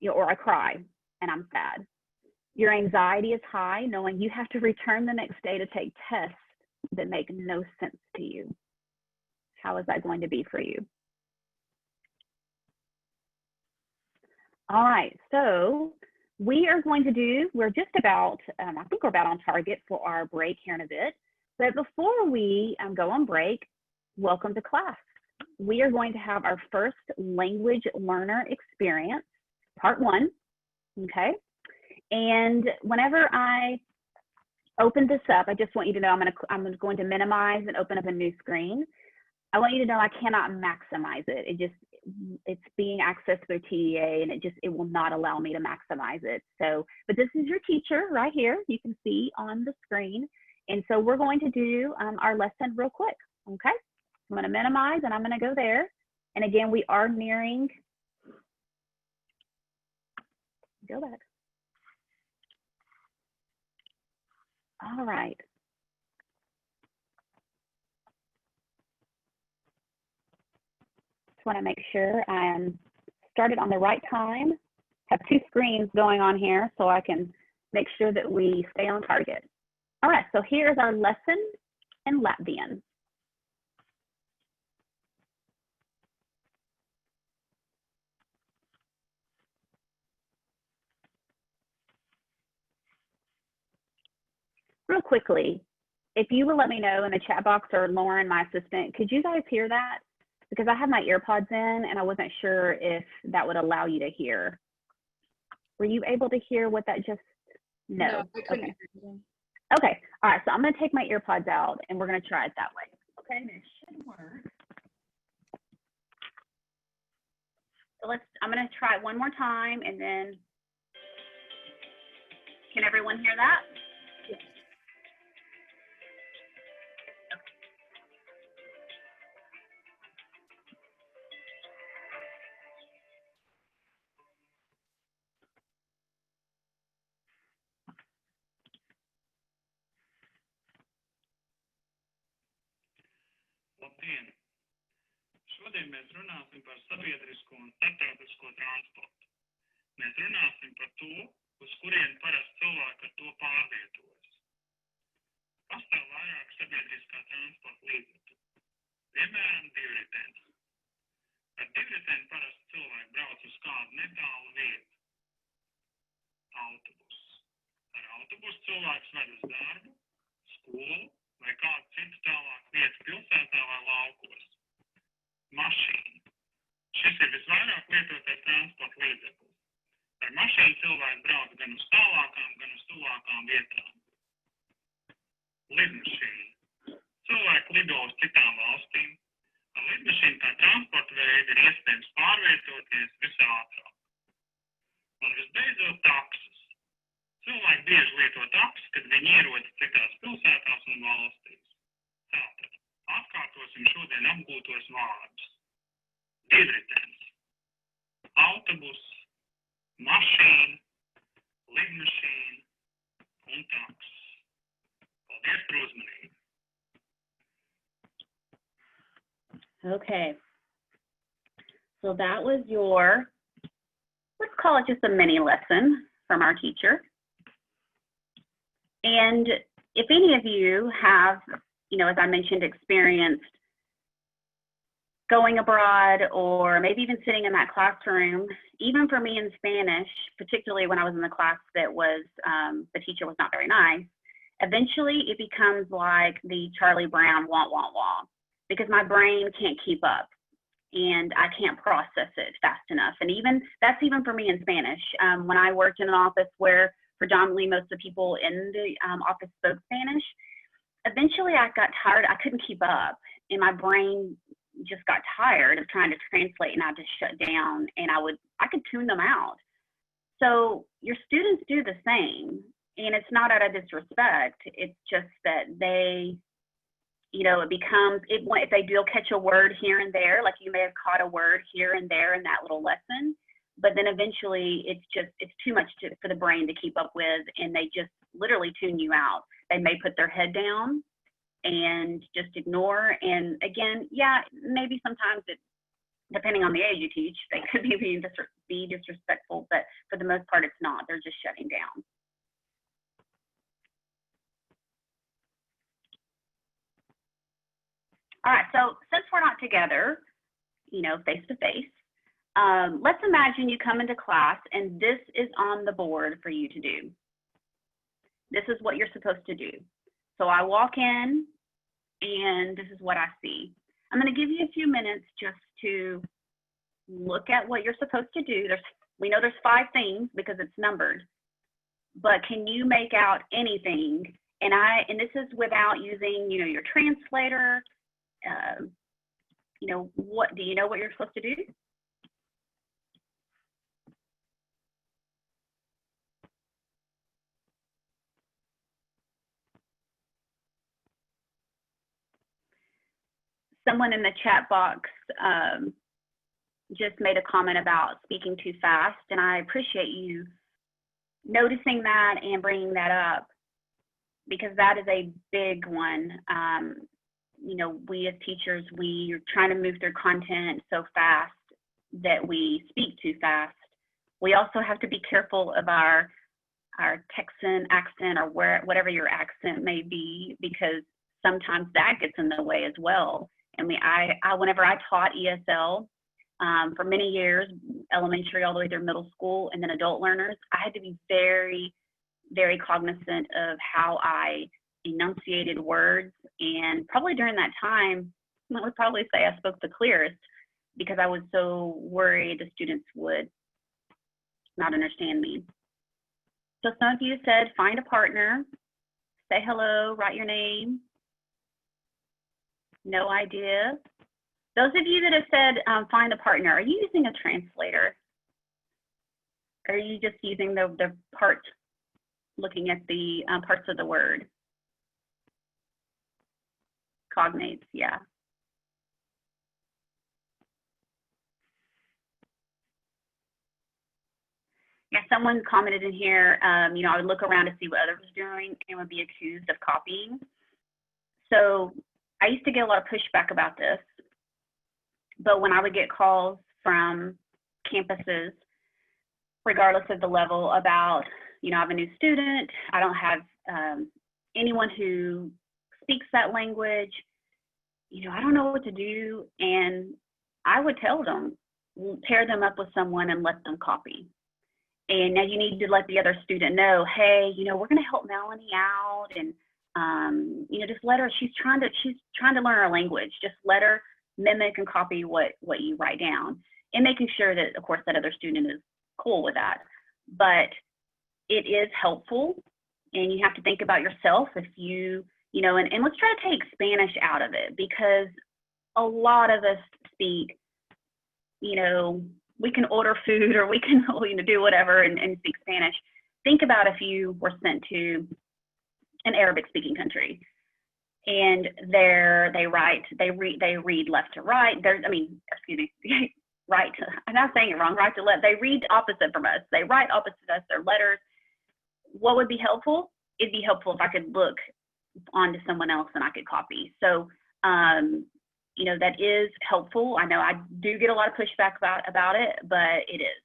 or I cry and I'm sad. Your anxiety is high, knowing you have to return the next day to take tests that make no sense to you. How is that going to be for you? All right, so we're just about, I think we're about on target for our break here in a bit. But before we go on break, welcome to class. We are going to have our first language learner experience, part 1, okay? And whenever I open this up, I just want you to know I'm going to minimize and open up a new screen. I want you to know I cannot maximize it. It's being accessed through TDA, and it will not allow me to maximize it. So, but this is your teacher right here. You can see on the screen. And so we're going to do our lesson real quick, okay? I'm going to minimize, and I'm going to go there. And again, we are nearing, go back. All right. Just want to make sure I am started on the right time. Have 2 screens going on here so I can make sure that we stay on target. All right, so here's our lesson in Latvian. Real quickly, if you will let me know in the chat box, or Lauren, my assistant, could you guys hear that? Because I have my earpods in and I wasn't sure if that would allow you to hear. Were you able to hear what that just, no I couldn't okay. hear you. Okay, all right, so I'm gonna take my earpods out and we're gonna try it that way. Okay, this should work. So I'm gonna try it one more time, and then, can everyone hear that? Yes. Labdien! Šodien mēs runāsim par sabiedrisko un starptautisko transportu. Mēs runāsim par to, uz kurien parasti cilvēki ar to pārvietojas. Pastāv vairāk sabiedriskā transporta līdzekļu. Piemēram, divritens. Ar divriteni parasti cilvēki brauc uz kādu netālu vietu. Autobus. Ar autobusu cilvēks ved uz darbu, skolu vai kādu citu tālāku vietu pilsētā vai laukos. Mašīna. Šis ir visvairāk lietotais transporta līdzeklis. Ar mašīnu cilvēki brauc gan uz tālākām, gan uz tuvākām vietām. Lidmašīna. Cilvēki lido uz citām valstīm. Ar lidmašīnu kā transporta veidu ir iespējams pārvietoties visātrāk. Un visbeidzot, taksis. Cilvēki bieži lieto taksis, kad viņi ierodas citās pilsētās un valstīs. Tātad, atkārtosim šodien apgūtos vārdus. Divritenis, autobus, mašīna, lidmašīna un taksis. Paldies par uzmanību. Okay. So that was your, let's call it just a mini lesson from our teacher. And if any of you have, as I mentioned, experienced going abroad or maybe even sitting in that classroom, even for me in Spanish, particularly when I was in the class that was, the teacher was not very nice, eventually it becomes like the Charlie Brown wah, wah, wah, because my brain can't keep up and I can't process it fast enough. And that's even for me in Spanish. When I worked in an office where predominantly most of the people in the office spoke Spanish, eventually I got tired. I couldn't keep up and my brain just got tired of trying to translate and I just shut down and I could tune them out. So your students do the same, and it's not out of disrespect. It's just that they, it becomes, if they do catch a word here and there, like you may have caught a word here and there in that little lesson, but then eventually it's too much for the brain to keep up with, and they just literally tune you out. They may put their head down and just ignore. And again, yeah, maybe sometimes depending on the age you teach, they could be disrespectful, but for the most part, it's not. They're just shutting down. All right, so since we're not together, face to face, let's imagine you come into class and this is on the board for you to do. This is what you're supposed to do. So I walk in and this is what I see. I'm going to give you a few minutes just to look at what you're supposed to do. We know there's 5 things because it's numbered, but can you make out anything? And this is without using, your translator. Do you know what you're supposed to do? Someone in the chat box just made a comment about speaking too fast, and I appreciate you noticing that and bringing that up because that is a big one. We as teachers, we are trying to move through content so fast that we speak too fast. We also have to be careful of our Texan accent or whatever your accent may be, because sometimes that gets in the way as well. And whenever I taught ESL for many years, elementary all the way through middle school and then adult learners, I had to be very, very cognizant of how I enunciated words. And probably during that time, I would probably say I spoke the clearest because I was so worried the students would not understand me. So some of you said, find a partner, say hello, write your name. No idea. Those of you that have said, find a partner, are you using a translator? Or are you just using the part, looking at the parts of the word? Cognates, yeah. Yeah, someone commented in here, I would look around to see what others were doing and would be accused of copying. So I used to get a lot of pushback about this, but when I would get calls from campuses, regardless of the level, about, I have a new student, I don't have anyone who speaks that language, I don't know what to do, and I would tell them, pair them up with someone and let them copy. And now you need to let the other student know, hey, we're going to help Melanie out, and Just let her. She's trying to learn our language. Just let her mimic and copy what you write down, and making sure that, of course, that other student is cool with that. But it is helpful, and you have to think about yourself if and let's try to take Spanish out of it, because a lot of us speak, we can order food, or we can, do whatever and speak Spanish. Think about if you were sent to an Arabic speaking country, and they read left to right. Right. I'm not saying it wrong. Right to left. They read opposite from us. They write opposite us. Their letters. What would be helpful? It'd be helpful if I could look onto someone else and I could copy. So, that is helpful. I know I do get a lot of pushback about it, but it is.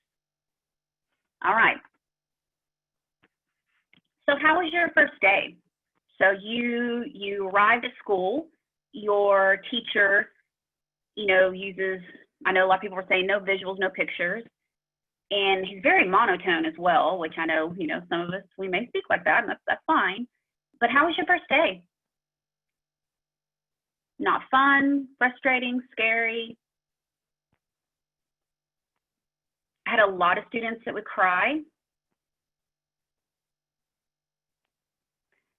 All right. So how was your first day? So you arrived at school. Your teacher, uses, I know a lot of people were saying no visuals, no pictures. And he's very monotone as well, which I know, some of us, we may speak like that, and that's fine. But how was your first day? Not fun, frustrating, scary? I had a lot of students that would cry.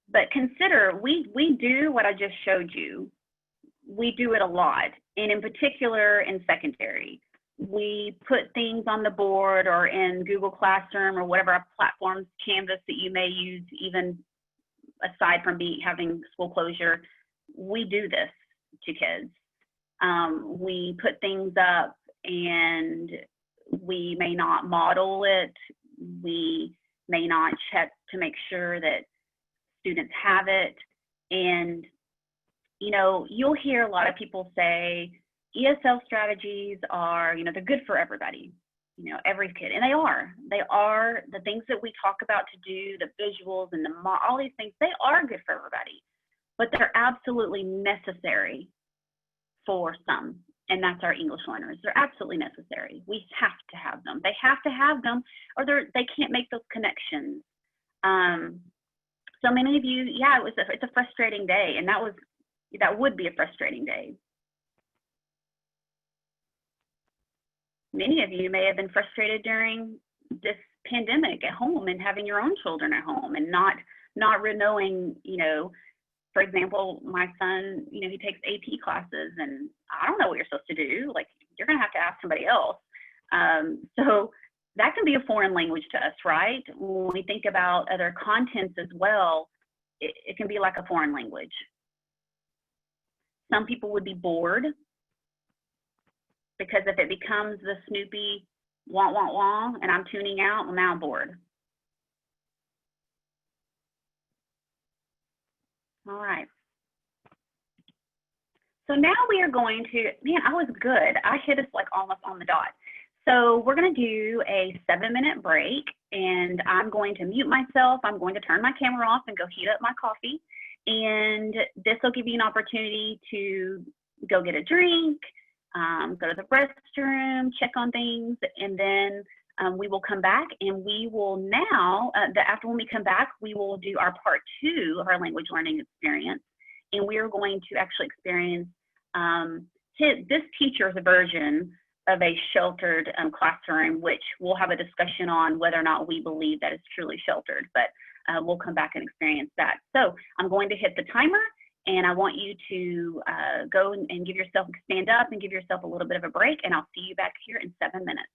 But consider, we do what I just showed you. We do it a lot, and in particular in secondary. We put things on the board or in Google Classroom or whatever platforms, Canvas that you may use, even aside from having school closure. We do this to kids. We put things up, and we may not model it. We may not check to make sure that students have it. And, you'll hear a lot of people say ESL strategies are, they're good for everybody, every kid. And they are the things that we talk about to do, the visuals and all these things, they are good for everybody, but they're absolutely necessary for some. And that's our English learners. They're absolutely necessary. We have to have them. They have to have them, or they can't make those connections. So many of you, it's a frustrating day, and that would be a frustrating day. Many of you may have been frustrated during this pandemic at home and having your own children at home and not knowing, for example, my son, he takes AP classes, and I don't know what you're supposed to do. Like, you're going to have to ask somebody else. So that can be a foreign language to us, right? When we think about other contents as well, it can be like a foreign language. Some people would be bored, because if it becomes the Snoopy wah, wah, wah, and I'm tuning out, well, now I'm bored. All right. So now we are going to, man, I was good. I hit us like almost on the dot. So we're going to do a 7-minute break, and I'm going to mute myself. I'm going to turn my camera off and go heat up my coffee. And this will give you an opportunity to go get a drink, go to the restroom, check on things, and then we will come back, and we will now, after when we come back, we will do our part 2 of our language learning experience. And we are going to actually experience this teacher's version of a sheltered classroom, which we'll have a discussion on whether or not we believe that it's truly sheltered, but we'll come back and experience that. So I'm going to hit the timer, and I want you to go and stand up and give yourself a little bit of a break, and I'll see you back here in 7 minutes.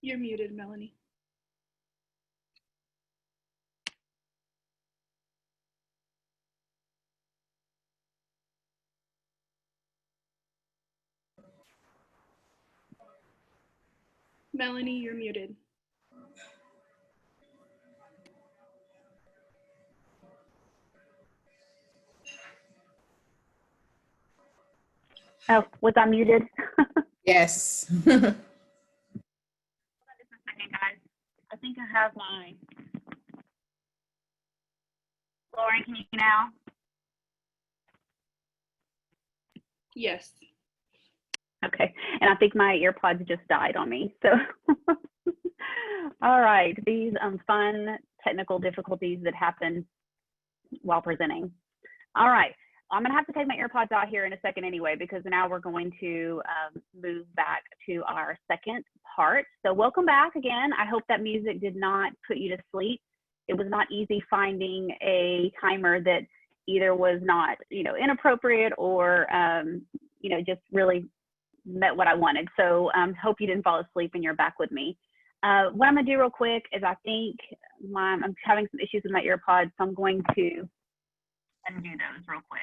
You're muted, Melanie. Melanie, you're muted. Oh, was I muted? Yes. Guys, I think I have mine. Lauren, can you hear now? Yes. Okay, and I think my earpods just died on me. So, all right, these fun technical difficulties that happen while presenting. All right, I'm gonna have to take my earpods out here in a second anyway, because now we're going to move back to our second part. So welcome back again. I hope that music did not put you to sleep. It was not easy finding a timer that either was not, inappropriate or, just really met what I wanted. So hope you didn't fall asleep and you're back with me. What I'm gonna do real quick is I think I'm having some issues with my earpods, so I'm going to undo those real quick.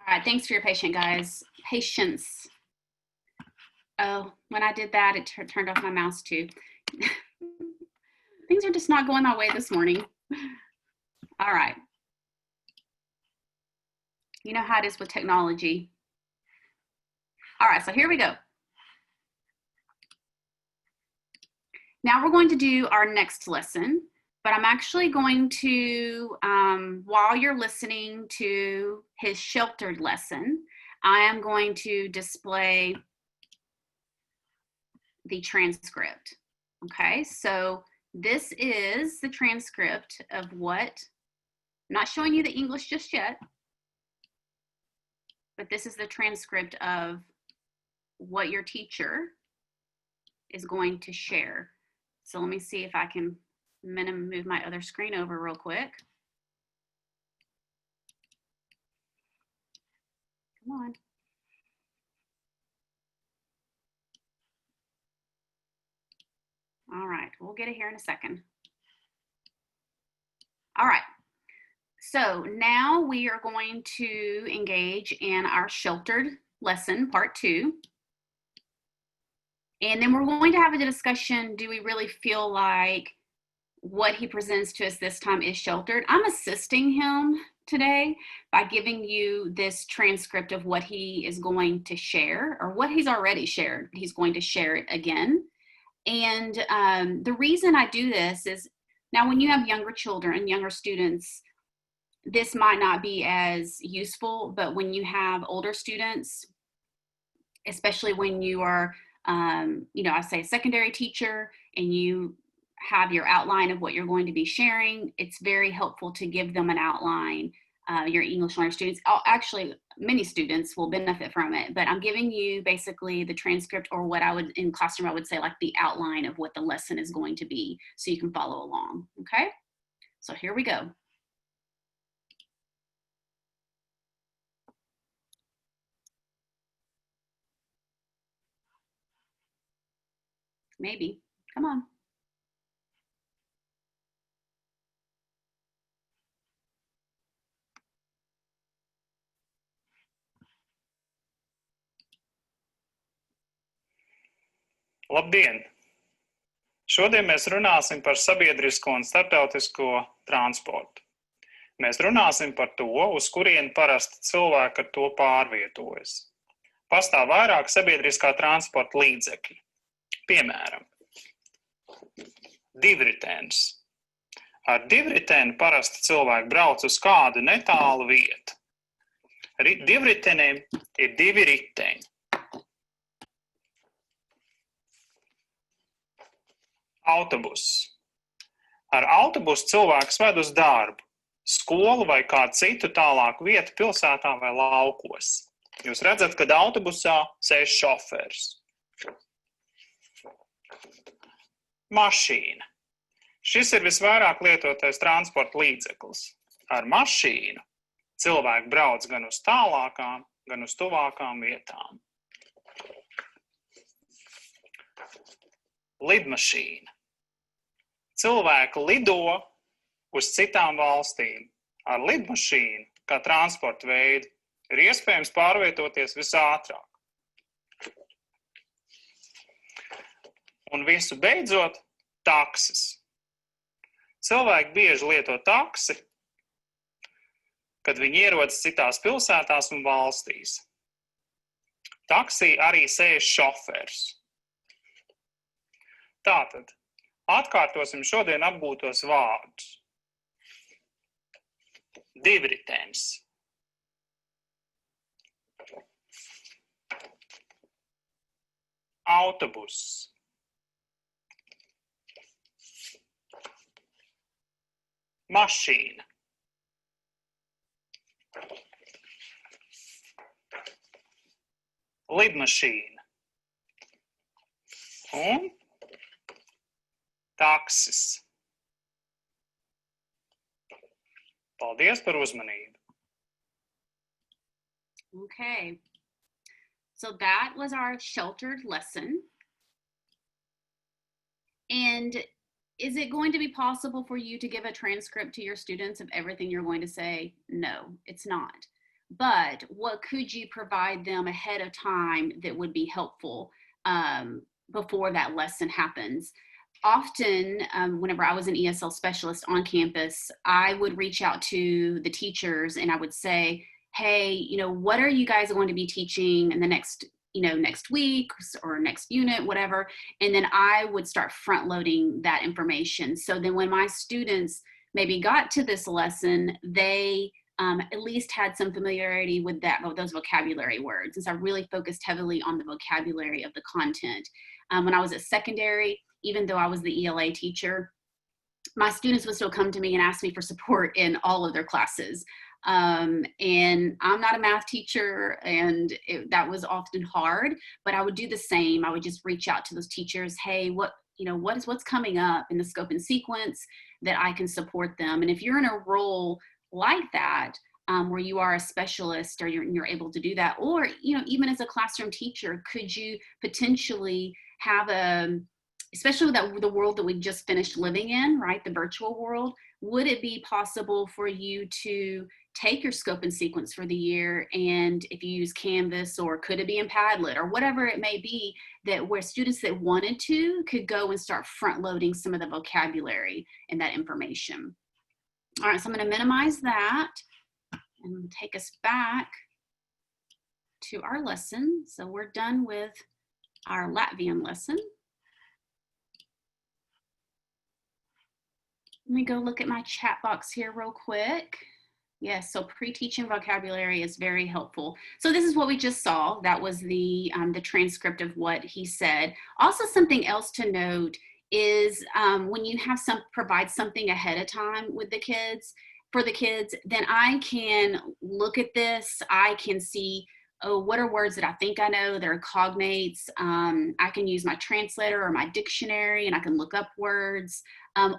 All right, thanks for your patience, guys. Patience. Oh, when I did that, it turned off my mouse too. Things are just not going my way this morning. All right. You know how it is with technology. All right, so here we go. Now we're going to do our next lesson, but I'm actually going to, while you're listening to his sheltered lesson, I am going to display the transcript. Okay, so this is the transcript of what, I'm not showing you the English just yet, but this is the transcript of what your teacher is going to share. So let me see if I can move my other screen over real quick. Come on. All right, we'll get it here in a second. All right, so now we are going to engage in our sheltered lesson, part 2. And then we're going to have a discussion, do we really feel like what he presents to us this time is sheltered? I'm assisting him today by giving you this transcript of what he is going to share, or what he's already shared. He's going to share it again. And the reason I do this is, now when you have younger children and younger students, this might not be as useful, but when you have older students, especially when you are, I say a secondary teacher, and you have your outline of what you're going to be sharing, it's very helpful to give them an outline. Your English learner students, actually many students will benefit from it, but I'm giving you basically the transcript, or what I would, in classroom, I would say like the outline of what the lesson is going to be, so you can follow along, okay? So here we go. Maybe, come on. Labdien! Šodien mēs runāsim par sabiedrisko un starptautisko transportu. Mēs runāsim par to, uz kurieni parasti cilvēki ar to pārvietojas. Pastāv vairāk sabiedriskā transporta līdzekļi. Piemēram, divritenis. Ar divriteni parasti cilvēki brauc uz kādu netālu vietu. Divritenim ir 2 riteņi. Autobuss. Ar autobusu cilvēks ved uz darbu, skolu vai kādu citu tālāku vietu pilsētā vai laukos. Jūs redzat, kad autobusā sēž šoferis. Mašīna. Šis ir visvairāk lietotais transporta līdzeklis. Ar mašīnu cilvēki brauc gan uz tālākām, gan uz tuvākām vietām. Lidmašīna. Cilvēki lido uz citām valstīm. Ar lidmašīnu, kā transporta veidu, ir iespējams pārvietoties visātrāk. Un visu beidzot, taksis. Cilvēki bieži lieto taksi, kad viņi ierodas citās pilsētās un valstīs. Taksī arī sēž šoferis. Tātad, atkārtosim šodien apgūtos vārdus. Divritenis. Autobuss. Mašīna. Lidmašīna. Un taksis. Paldies par uzmanību. Okay. So that was our sheltered lesson. And is it going to be possible for you to give a transcript to your students of everything you're going to say? No, it's not. But what could you provide them ahead of time that would be helpful before that lesson happens? Often, whenever I was an ESL specialist on campus, I would reach out to the teachers and I would say, hey, what are you guys going to be teaching in the next week or next unit, whatever. And then I would start front loading that information. So then when my students maybe got to this lesson, they at least had some familiarity with those vocabulary words. And so I really focused heavily on the vocabulary of the content. When I was at secondary, even though I was the ELA teacher, my students would still come to me and ask me for support in all of their classes. And I'm not a math teacher, and that was often hard, but I would do the same. I would just reach out to those teachers. Hey, what's coming up in the scope and sequence that I can support them? And if you're in a role like that, where you are a specialist or you're able to do that, or, even as a classroom teacher, could you potentially have especially with the world that we just finished living in, right? The virtual world, would it be possible for you to take your scope and sequence for the year, and if you use Canvas, or could it be in Padlet, or whatever it may be, that where students that wanted to could go and start front loading some of the vocabulary and that information? All right, so I'm going to minimize that and take us back to our lesson. So we're done with our Latvian lesson. Let me go look at my chat box here real quick. Yes, so pre-teaching vocabulary is very helpful. So this is what we just saw. That was the transcript of what he said. Also, something else to note is when you have provide something ahead of time with the kids, then I can look at this. I can see, what are words that I think I know? They're cognates. I can use my translator or my dictionary, and I can look up words.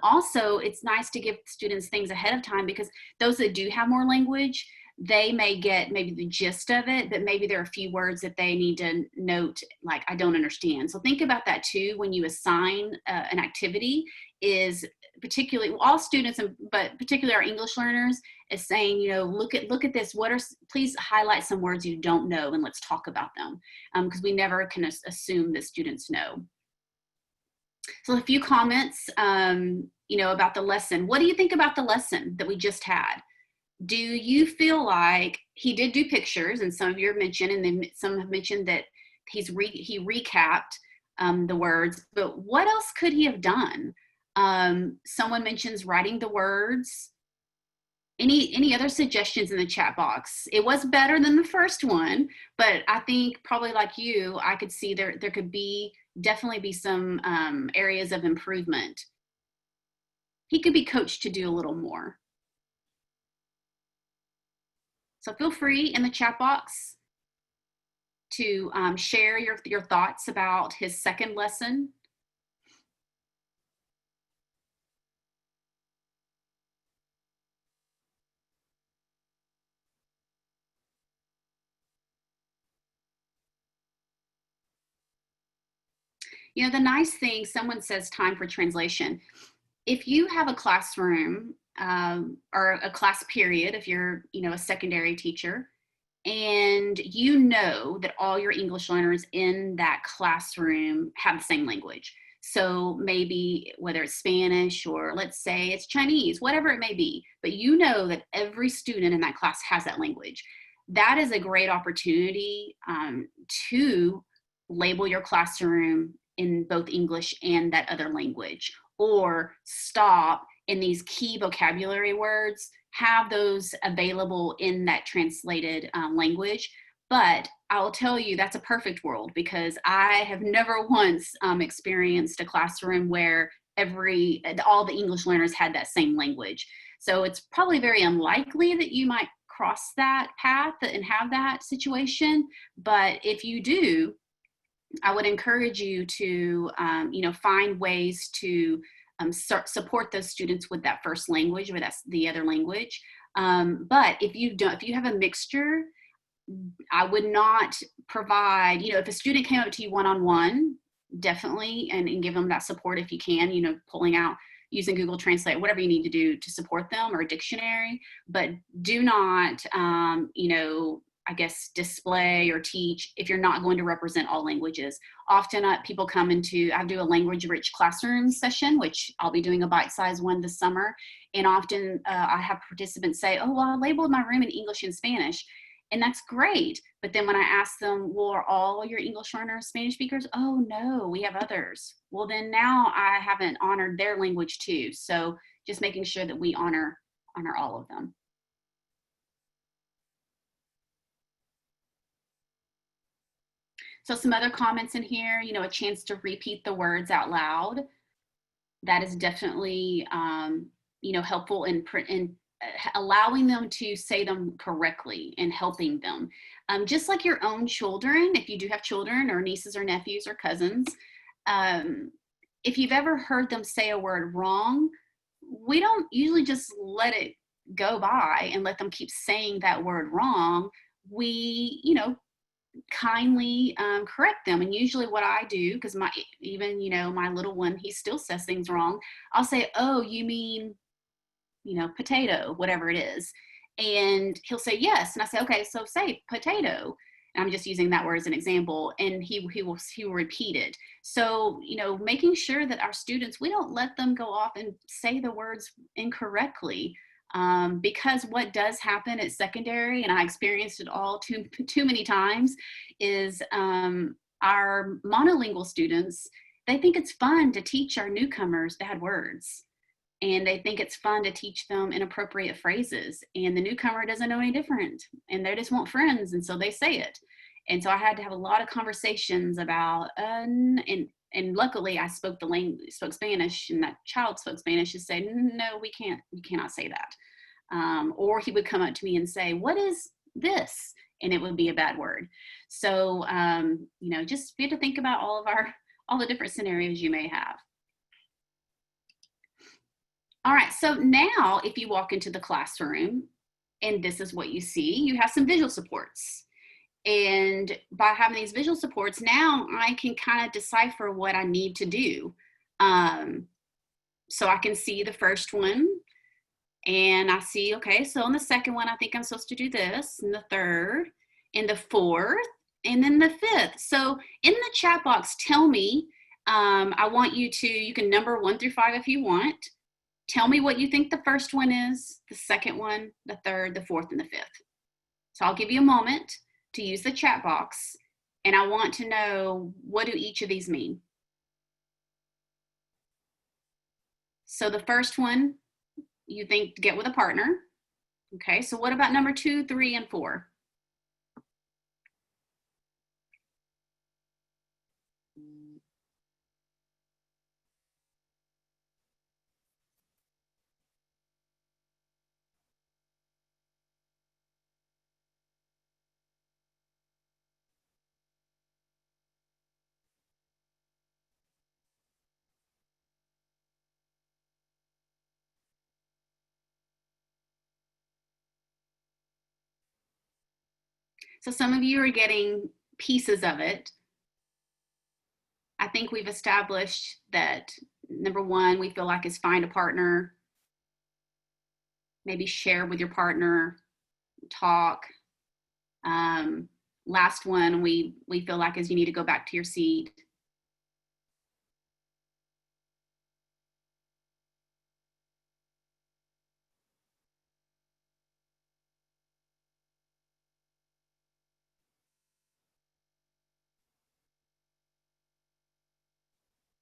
Also, it's nice to give students things ahead of time, because those that do have more language, they may get maybe the gist of it, but maybe there are a few words that they need to note, like, I don't understand. So think about that too when you assign an activity, is particularly all students, but particularly our English learners, is saying, look at this. Please highlight some words you don't know, and let's talk about them, because we never can assume that students know. So a few comments, about the lesson. What do you think about the lesson that we just had? Do you feel like he did do pictures, and some of you have mentioned, and then some have mentioned that he recapped the words, but what else could he have done? Someone mentions writing the words. Any other suggestions in the chat box? It was better than the first one, but I think probably like you, I could see there could definitely be some areas of improvement. He could be coached to do a little more. So feel free in the chat box to share your thoughts about his second lesson? You know, the nice thing, someone says time for translation. If you have a classroom or a class period, if you're, you know, a secondary teacher, and you know that all your English learners in that classroom have the same language. So maybe whether it's Spanish or let's say it's Chinese, whatever it may be, but you know that every student in that class has that language. That is a great opportunity to label your classroom in both English and that other language, or stop in these key vocabulary words, have those available in that translated language. But I'll tell you, that's a perfect world, because I have never once experienced a classroom where all the English learners had that same language. So it's probably very unlikely that you might cross that path and have that situation. But if you do, I would encourage you to, you know, find ways to support those students with that first language, or that's the other language. But if you have a mixture, I would not provide, you know, if a student came up to you one-on-one, definitely, and give them that support if you can, you know, pulling out, using Google Translate, whatever you need to do to support them, or a dictionary, but do not, you know, I guess, display or teach if you're not going to represent all languages. Often people come I do a language rich classroom session, which I'll be doing a bite-sized one this summer. And often I have participants say, oh, well, I labeled my room in English and Spanish. And that's great. But then when I ask them, well, are all your English learners Spanish speakers? Oh, no, we have others. Well, then now I haven't honored their language too. So just making sure that we honor all of them. So some other comments in here, you know, a chance to repeat the words out loud. That is definitely, you know, helpful in allowing them to say them correctly and helping them. Just like your own children, if you do have children or nieces or nephews or cousins, if you've ever heard them say a word wrong, we don't usually just let it go by and let them keep saying that word wrong. We, you know, kindly correct them. And usually what I do, because even, you know, my little one, he still says things wrong. I'll say, oh, you mean, you know, potato, whatever it is. And he'll say, yes. And I say, okay, so say potato. And I'm just using that word as an example. And he will repeat it. So, you know, making sure that our students, we don't let them go off and say the words incorrectly. Because what does happen at secondary, and I experienced it all too many times, is our monolingual students, they think it's fun to teach our newcomers bad words. And they think it's fun to teach them inappropriate phrases. And the newcomer doesn't know any different. And they just want friends. And so they say it. And so I had to have a lot of conversations about, and luckily I spoke Spanish, and that child spoke Spanish, and said, no, we cannot say that. Or he would come up to me and say, what is this? And it would be a bad word. So, you know, just be able to think about all the different scenarios you may have. All right, so now if you walk into the classroom and this is what you see, you have some visual supports. And by having these visual supports, now I can kind of decipher what I need to do. So I can see the first one, and I see, okay, so on the second one, I think I'm supposed to do this, and the third, and the fourth, and then the fifth. So in the chat box, tell me, I want you can number 1 through 5 if you want. Tell me what you think the first one is, the second one, the third, the fourth, and the fifth. So I'll give you a moment to use the chat box, and I want to know, what do each of these mean? So the first one, you think get with a partner. Okay, so what about number 2, 3, and 4? So some of you are getting pieces of it. I think we've established that number one, we feel like is find a partner, maybe share with your partner, talk. Last one, we feel like is you need to go back to your seat.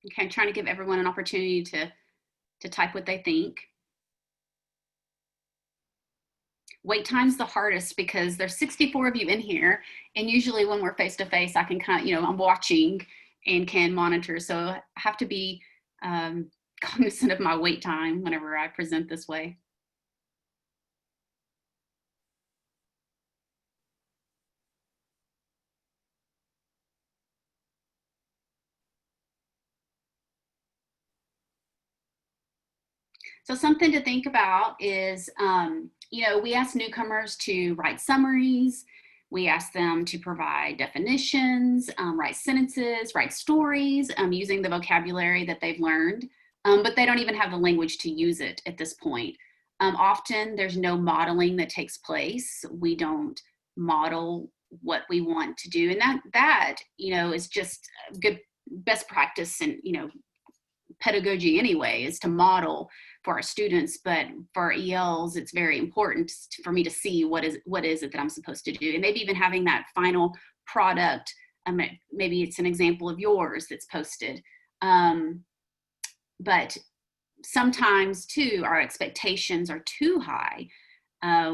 Okay, I'm trying to give everyone an opportunity to type what they think. Wait time's the hardest because there's 64 of you in here, and usually when we're face to face, I can kind of, I'm watching and can monitor, so I have to be cognizant of my wait time whenever I present this way. So something to think about is, we ask newcomers to write summaries. We ask them to provide definitions, write sentences, write stories using the vocabulary that they've learned, but they don't even have the language to use it at this point. Often there's no modeling that takes place. We don't model what we want to do. And that is just good best practice and, pedagogy anyway, is to model for our students, but for our ELs, it's very important for me to see what is it that I'm supposed to do, and maybe even having that final product. Maybe it's an example of yours that's posted, but sometimes too our expectations are too high.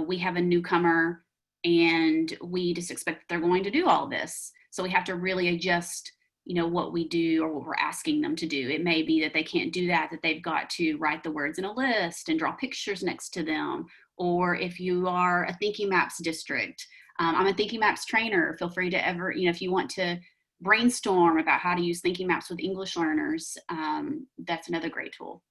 We have a newcomer, and we just expect that they're going to do all this, so we have to really adjust what we do or what we're asking them to do. It may be that they can't do that they've got to write the words in a list and draw pictures next to them. Or if you are a Thinking Maps district, I'm a Thinking Maps trainer. Feel free to if you want to brainstorm about how to use Thinking Maps with English learners, that's another great tool.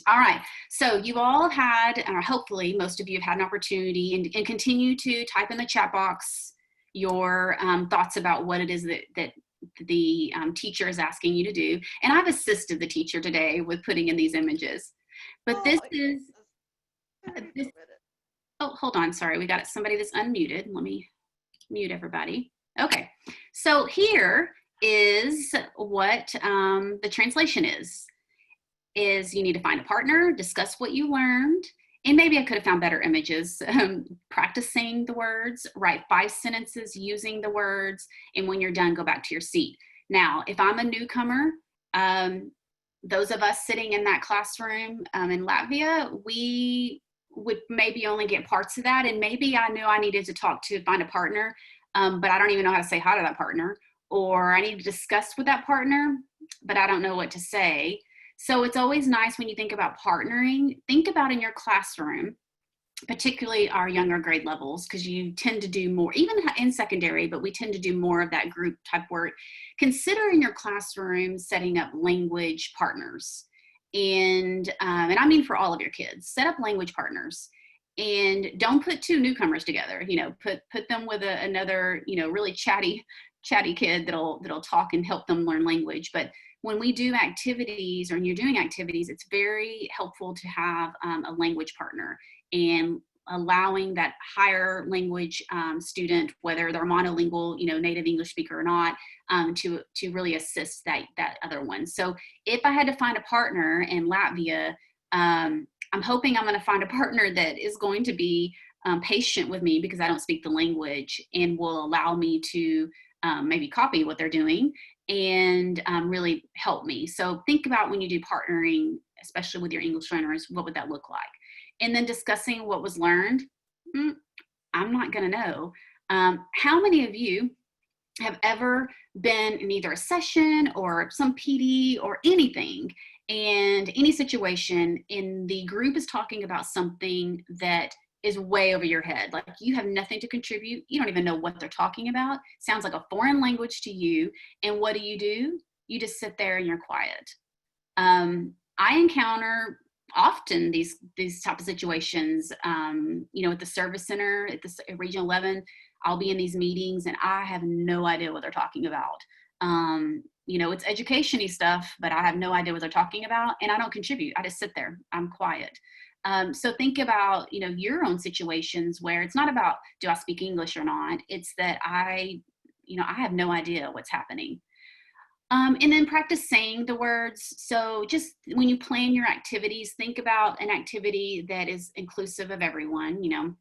All right, so you all had, or hopefully most of you have had an opportunity, and continue to type in the chat box your thoughts about what it is that the teacher is asking you to do. And I've assisted the teacher today with putting in these images. But oh, hold on, sorry, we got somebody that's unmuted. Let me mute everybody. Okay, so here is what the translation is you need to find a partner, discuss what you learned, and maybe I could have found better images. Practicing the words, write 5 sentences using the words, and when you're done, go back to your seat. Now, if I'm a newcomer, those of us sitting in that classroom in Latvia, we would maybe only get parts of that, and maybe I knew I needed to find a partner, but I don't even know how to say hi to that partner, or I need to discuss with that partner, but I don't know what to say. So it's always nice when you think about partnering, think about in your classroom, particularly our younger grade levels, because you tend to do more, even in secondary, but we tend to do more of that group type work. Consider in your classroom setting up language partners. And I mean for all of your kids, set up language partners. And don't put 2 newcomers together, put them with another, really chatty kid that'll talk and help them learn language. But when we do activities, or when you're doing activities, it's very helpful to have a language partner, and allowing that higher language student, whether they're monolingual, native English speaker or not, to really assist that other one. So if I had to find a partner in Latvia, I'm hoping I'm going to find a partner that is going to be patient with me because I don't speak the language, and will allow me to maybe copy what they're doing and really help me. So think about when you do partnering, especially with your English learners, what would that look like? And then discussing what was learned. I'm not going to know. How many of you have ever been in either a session or some PD or anything, and any situation, and the group is talking about something that is way over your head, like you have nothing to contribute, you don't even know what they're talking about, sounds like a foreign language to you, and what do? You just sit there and you're quiet. I encounter often these type of situations, at the service center, at Region 11. I'll be in these meetings and I have no idea what they're talking about. You know, it's education-y stuff, but I have no idea what they're talking about, and I don't contribute. I just sit there. I'm quiet. So think about, you know, your own situations where it's not about, do I speak English or not? It's that you know, I have no idea what's happening. And then practice saying the words. So just when you plan your activities, think about an activity that is inclusive of everyone, you know.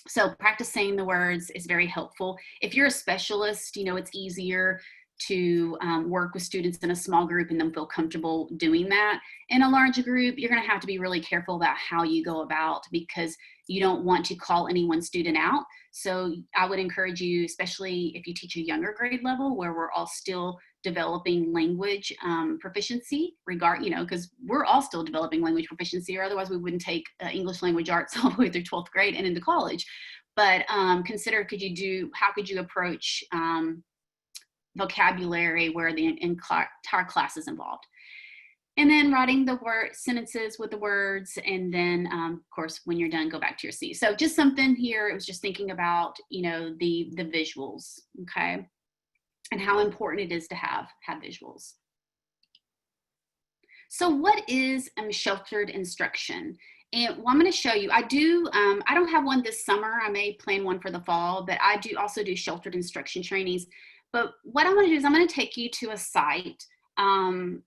So practice saying the words is very helpful. If you're a specialist, you know, it's easier to work with students in a small group and then feel comfortable doing that. In a large group, you're going to have to be really careful about how you go about, because you don't want to call any one student out. So I would encourage you, especially if you teach a younger grade level where we're all still developing language proficiency, you know, because we're all still developing language proficiency, or otherwise we wouldn't take English language arts all the way through 12th grade and into college. But consider, how could you approach vocabulary where the entire class is involved? And then writing the sentences with the words, and then of course when you're done, go back to your seat. So just something here, it was just thinking about, you know, the visuals, okay, and how important it is to have visuals. So what is sheltered instruction? And well, I'm going to show you. I don't have one this summer. I may plan one for the fall, but I do also do sheltered instruction trainings. But what I'm going to do is I'm going to take you to a site I'm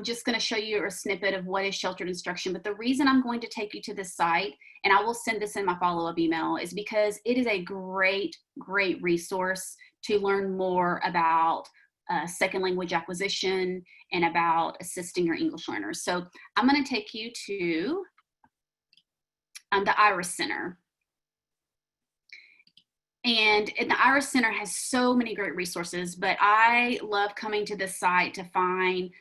just going to show you a snippet of what is sheltered instruction. But the reason I'm going to take you to this site, and I will send this in my follow-up email, is because it is a great, great resource to learn more about second language acquisition and about assisting your English learners. So I'm going to take you to the Iris Center. And the Iris Center has so many great resources, but I love coming to this site to find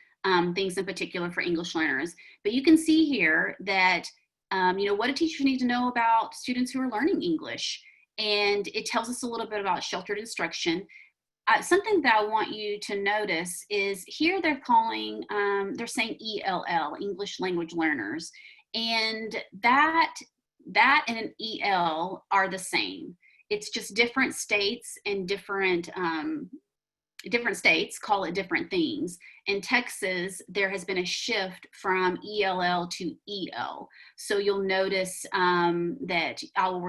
things in particular for English learners. But you can see here that, you know, what do teachers need to know about students who are learning English? And it tells us a little bit about sheltered instruction. Something that I want you to notice is here they're saying ELL, English language learners. And that and an EL are the same. It's just different states and different states call it different things. In Texas, there has been a shift from ELL to EL. So you'll notice that I will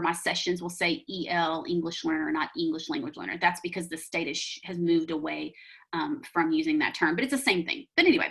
my sessions will say EL, English learner, not English language learner. That's because the state has moved away from using that term, but it's the same thing. But anyway,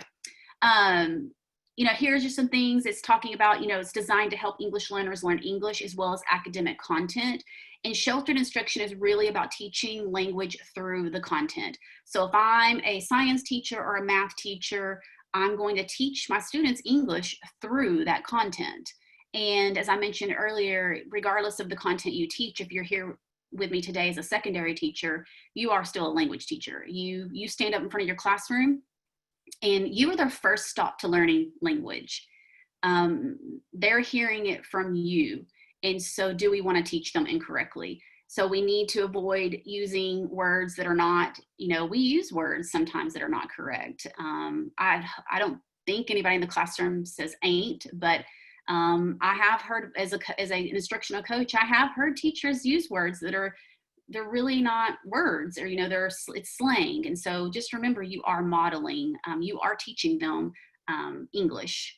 you know, here's just some things it's talking about. You know, it's designed to help English learners learn English as well as academic content. And sheltered instruction is really about teaching language through the content. So if I'm a science teacher or a math teacher, I'm going to teach my students English through that content. And as I mentioned earlier, regardless of the content you teach, if you're here with me today as a secondary teacher, you are still a language teacher. You stand up in front of your classroom and you are their first stop to learning language. They're hearing it from you. And so do we want to teach them incorrectly? So we need to avoid using words that are not, you know, we use words sometimes that are not correct. I don't think anybody in the classroom says ain't, but I have heard as an instructional coach, I have heard teachers use words that they're really not words, or, you know, it's slang. And so just remember, you are modeling, you are teaching them English.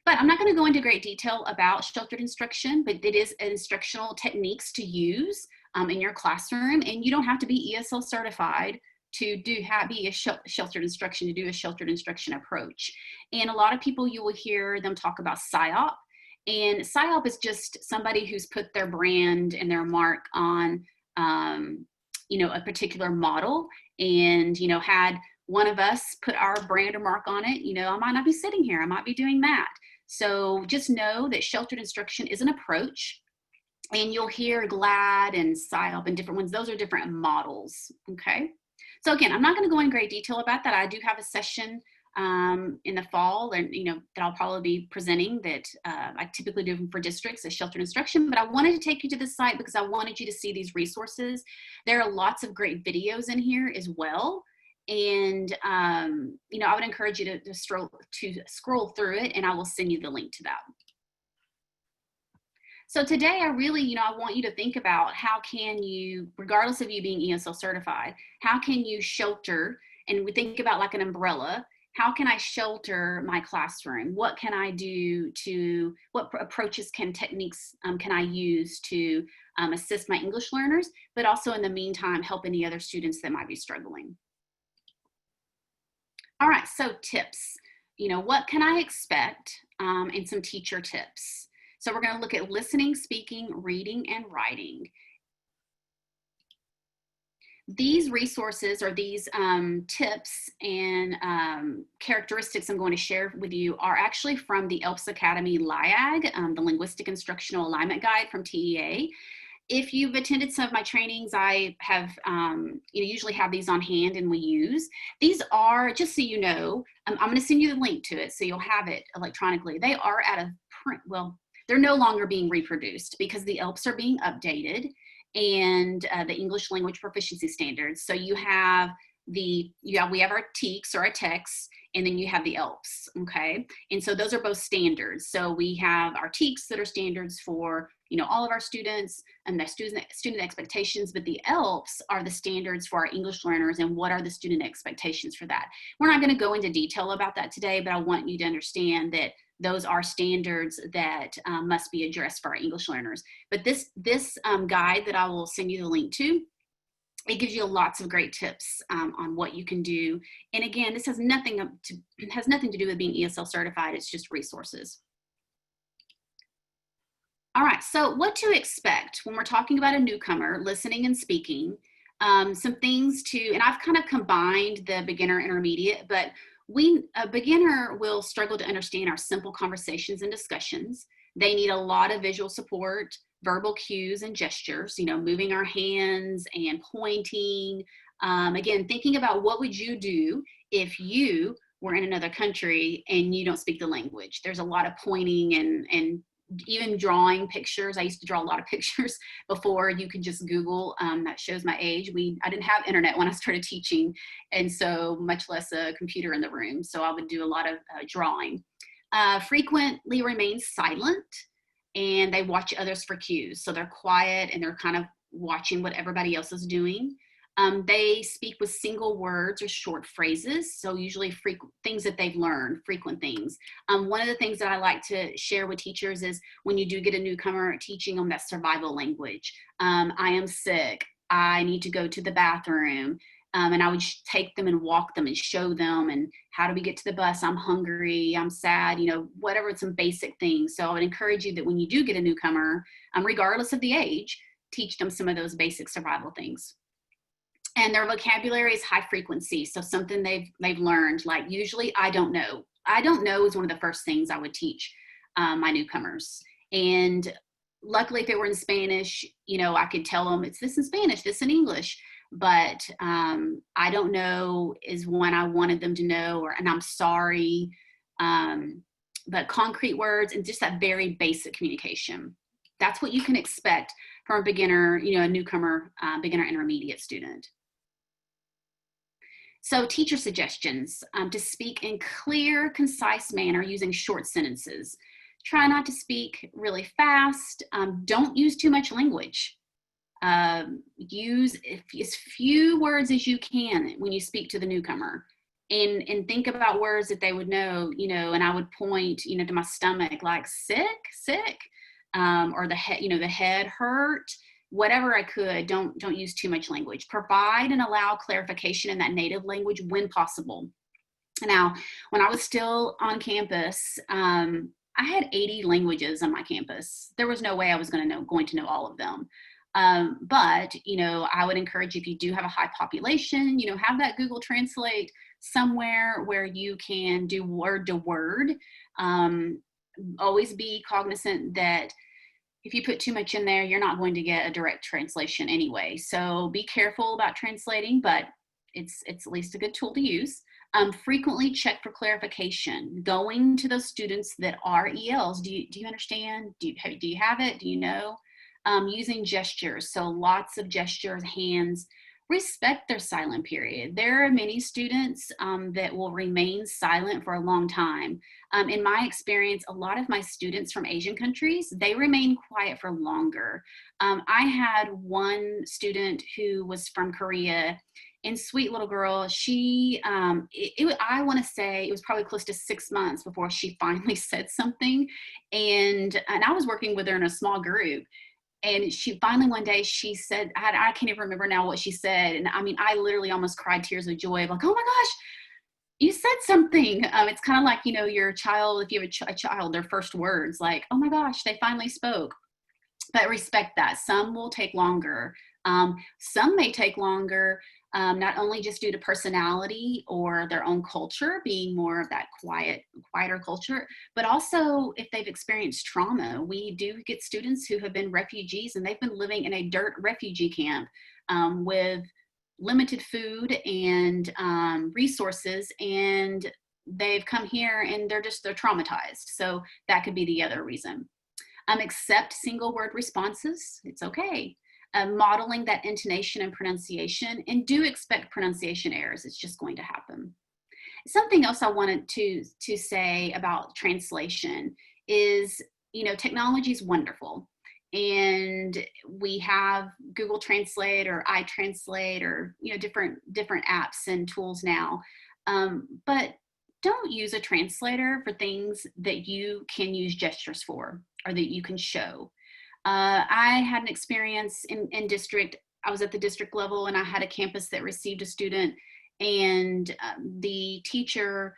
But I'm not going to go into great detail about sheltered instruction, but it is instructional techniques to use in your classroom. And you don't have to be ESL certified to be a sheltered instruction, to do a sheltered instruction approach. And a lot of people, you will hear them talk about PSYOP. And PSYOP is just somebody who's put their brand and their mark on, you know, a particular model, and, you know, had one of us put our brand or mark on it, you know, I might not be sitting here, I might be doing that. So just know that sheltered instruction is an approach, and you'll hear GLAD and PSYOP and different ones. Those are different models, okay? So again, I'm not gonna go in great detail about that. I do have a session in the fall, and, you know, that I'll probably be presenting that I typically do for districts as sheltered instruction, but I wanted to take you to this site because I wanted you to see these resources. There are lots of great videos in here as well. And, you know, I would encourage you to scroll through it, and I will send you the link to that. So today I really, I want you to think about how can you, regardless of you being ESL certified, how can you shelter, and we think about like an umbrella, how can I shelter my classroom? What can I do to, what approaches techniques can I use to assist my English learners, but also in the meantime, help any other students that might be struggling. All right, so tips. What can I expect, and some teacher tips. So we're going to look at listening, speaking, reading, and writing. These resources or these tips and characteristics I'm going to share with you are actually from the ELPS Academy LIAG, the Linguistic Instructional Alignment Guide from TEA. If you've attended some of my trainings, I have usually have these on hand and we use. These are, just so you know, I'm going to send you the link to it so you'll have it electronically. They are at a print, well, they're no longer being reproduced because the ELPS are being updated and the English Language Proficiency Standards. So we have our TEKS or our texts, and then you have the ELPS, okay? And so those are both standards. So we have our TEKS that are standards for, all of our students and their student expectations, but the ELPS are the standards for our English learners and what are the student expectations for that. We're not gonna go into detail about that today, but I want you to understand that those are standards that must be addressed for our English learners. But this guide that I will send you the link to, it gives you lots of great tips on what you can do. And again, this has nothing to do with being ESL certified. It's just resources. All right, so what to expect when we're talking about a newcomer, listening and speaking, some things and I've kind of combined the beginner intermediate, but a beginner will struggle to understand our simple conversations and discussions. They need a lot of visual support, verbal cues and gestures, moving our hands and pointing. Again, thinking about what would you do if you were in another country and you don't speak the language. There's a lot of pointing and even drawing pictures. I used to draw a lot of pictures before you could just Google. That shows my age. I didn't have internet when I started teaching, and so much less a computer in the room. So I would do a lot of drawing. Frequently remain silent, and they watch others for cues. So they're quiet and they're kind of watching what everybody else is doing. They speak with single words or short phrases. So usually things that they've learned, frequent things. One of the things that I like to share with teachers is when you do get a newcomer, teaching them that survival language. I am sick. I need to go to the bathroom. And I would take them and walk them and show them, and how do we get to the bus? I'm hungry, I'm sad, whatever, some basic things. So I would encourage you that when you do get a newcomer, regardless of the age, teach them some of those basic survival things. And their vocabulary is high frequency. So something they've learned, like usually I don't know. I don't know is one of the first things I would teach my newcomers. And luckily if it were in Spanish, I could tell them it's this in Spanish, this in English. But I don't know is one I wanted them to know, and I'm sorry. But concrete words and just that very basic communication. That's what you can expect from a beginner, a newcomer, beginner intermediate student. So teacher suggestions, to speak in clear, concise manner using short sentences. Try not to speak really fast. Don't use too much language. Use as few words as you can when you speak to the newcomer, and think about words that they would know, and I would point, to my stomach, like sick, or the head, the head hurt, whatever I could. Don't use too much language. Provide and allow clarification in that native language when possible. Now, when I was still on campus, I had 80 languages on my campus. There was no way I was going to know all of them. But, I would encourage you, if you do have a high population, have that Google Translate somewhere where you can do word to word. Always be cognizant that if you put too much in there, you're not going to get a direct translation anyway. So be careful about translating, but it's at least a good tool to use. Frequently check for clarification. Going to those students that are ELs, do you understand? Do you have it? Do you know? Using gestures, so lots of gestures, hands, respect their silent period. There are many students that will remain silent for a long time. In my experience, a lot of my students from Asian countries, they remain quiet for longer. I had one student who was from Korea, and sweet little girl, she, I want to say it was probably close to 6 months before she finally said something. And I was working with her in a small group. And she finally one day she said, I can't even remember now what she said. And I mean, I literally almost cried tears of joy, like, oh my gosh, you said something. It's kind of like, you know, your child, if you have a child, their first words, like, oh my gosh, they finally spoke. But respect that. Some will take longer. Some may take longer, not only just due to personality or their own culture being more of that quieter culture, but also if they've experienced trauma. We do get students who have been refugees and they've been living in a dirt refugee camp with limited food and resources, and they've come here and they're traumatized. So that could be the other reason. Accept single word responses. It's okay. Modeling that intonation and pronunciation, and do expect pronunciation errors. It's just going to happen. Something else I wanted to say about translation is, you know, technology is wonderful. And we have Google Translate or iTranslate or, you know, different apps and tools now. But don't use a translator for things that you can use gestures for or that you can show. I had an experience in district. I was at the district level and I had a campus that received a student, and the teacher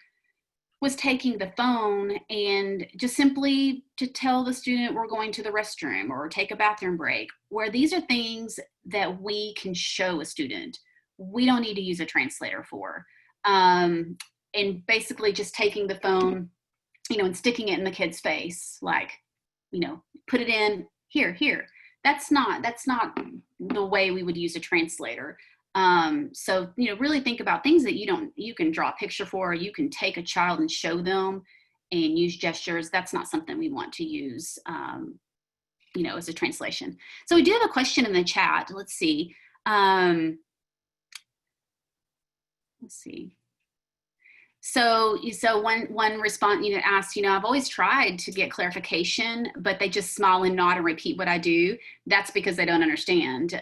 was taking the phone and just simply to tell the student we're going to the restroom or take a bathroom break, where these are things that we can show a student. We don't need to use a translator for. And basically just taking the phone, you know, and sticking it in the kid's face, like, you know, put it in here. That's not the way we would use a translator. So, you know, really think about things that you can draw a picture for, or you can take a child and show them and use gestures. That's not something we want to use, you know, as a translation. So we do have a question in the chat. Let's see. So one response, you know, asked, you know, I've always tried to get clarification, but they just smile and nod and repeat what I do. That's because they don't understand.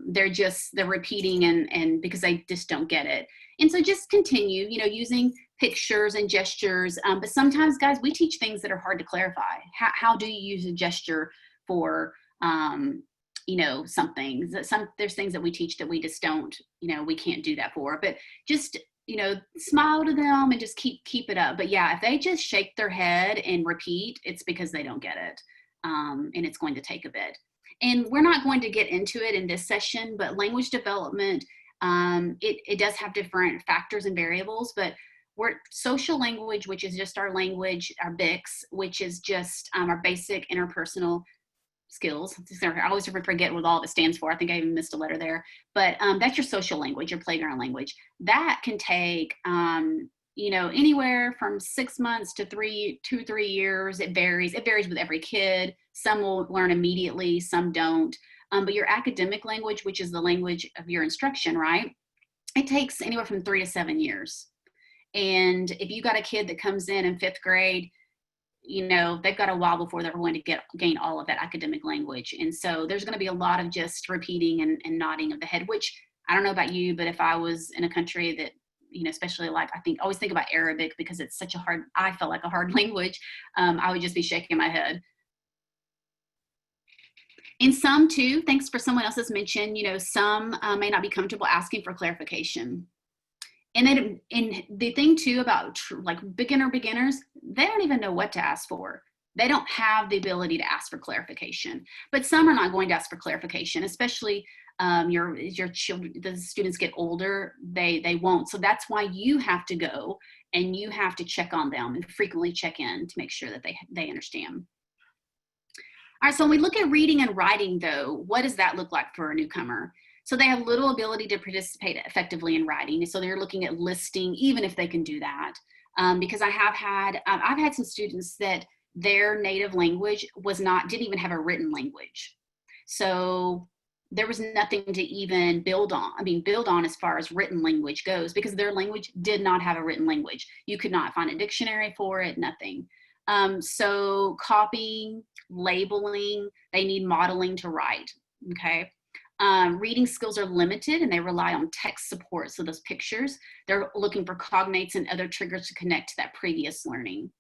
They're repeating and because they just don't get it. And so just continue, you know, using pictures and gestures. But sometimes, guys, we teach things that are hard to clarify. How do you use a gesture for, you know, something? There's things that we teach that we just don't, you know, we can't do that for. But just, you know, smile to them and just keep it up. But yeah, if they just shake their head and repeat, it's because they don't get it. And it's going to take a bit. And we're not going to get into it in this session, but language development, it does have different factors and variables, but social language, which is just our language, our BICS, which is just our basic interpersonal skills. I always forget what all of it stands for. I think I even missed a letter there, but that's your social language, your playground language. That can take, you know, anywhere from 6 months to 2-3 years. It varies. It varies with every kid. Some will learn immediately, some don't. But your academic language, which is the language of your instruction, right? It takes anywhere from 3 to 7 years. And if you got a kid that comes in 5th grade, you know, they've got a while before they're going to gain all of that academic language. And so there's going to be a lot of just repeating and nodding of the head, which I don't know about you, but if I was in a country that, you know, especially like, always think about Arabic because it's such I felt like a hard language. I would just be shaking my head. And some too, thanks for someone else's mention, you know, some may not be comfortable asking for clarification. And the thing too about like beginners, they don't even know what to ask for. They don't have the ability to ask for clarification. But some are not going to ask for clarification, especially your children. The students get older, they won't. So that's why you have to go and you have to check on them and frequently check in to make sure that they understand. All right, so when we look at reading and writing, though, what does that look like for a newcomer? So they have little ability to participate effectively in writing. So they're looking at listing, even if they can do that. Because I've had some students that their native language didn't even have a written language. So there was nothing to even build on as far as written language goes, because their language did not have a written language. You could not find a dictionary for it, nothing. So copying, labeling, they need modeling to write, okay? Reading skills are limited and they rely on text support. So those pictures, they're looking for cognates and other triggers to connect to that previous learning.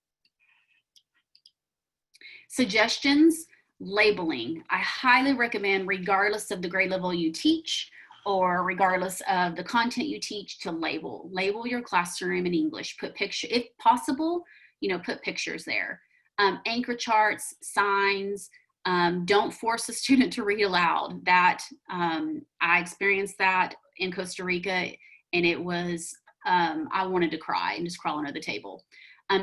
Suggestions, labeling. I highly recommend, regardless of the grade level you teach or regardless of the content you teach, to label. Label your classroom in English. Put picture, if possible, put pictures there. Anchor charts, signs. Don't force a student to read aloud. That I experienced that in Costa Rica, and it was, I wanted to cry and just crawl under the table.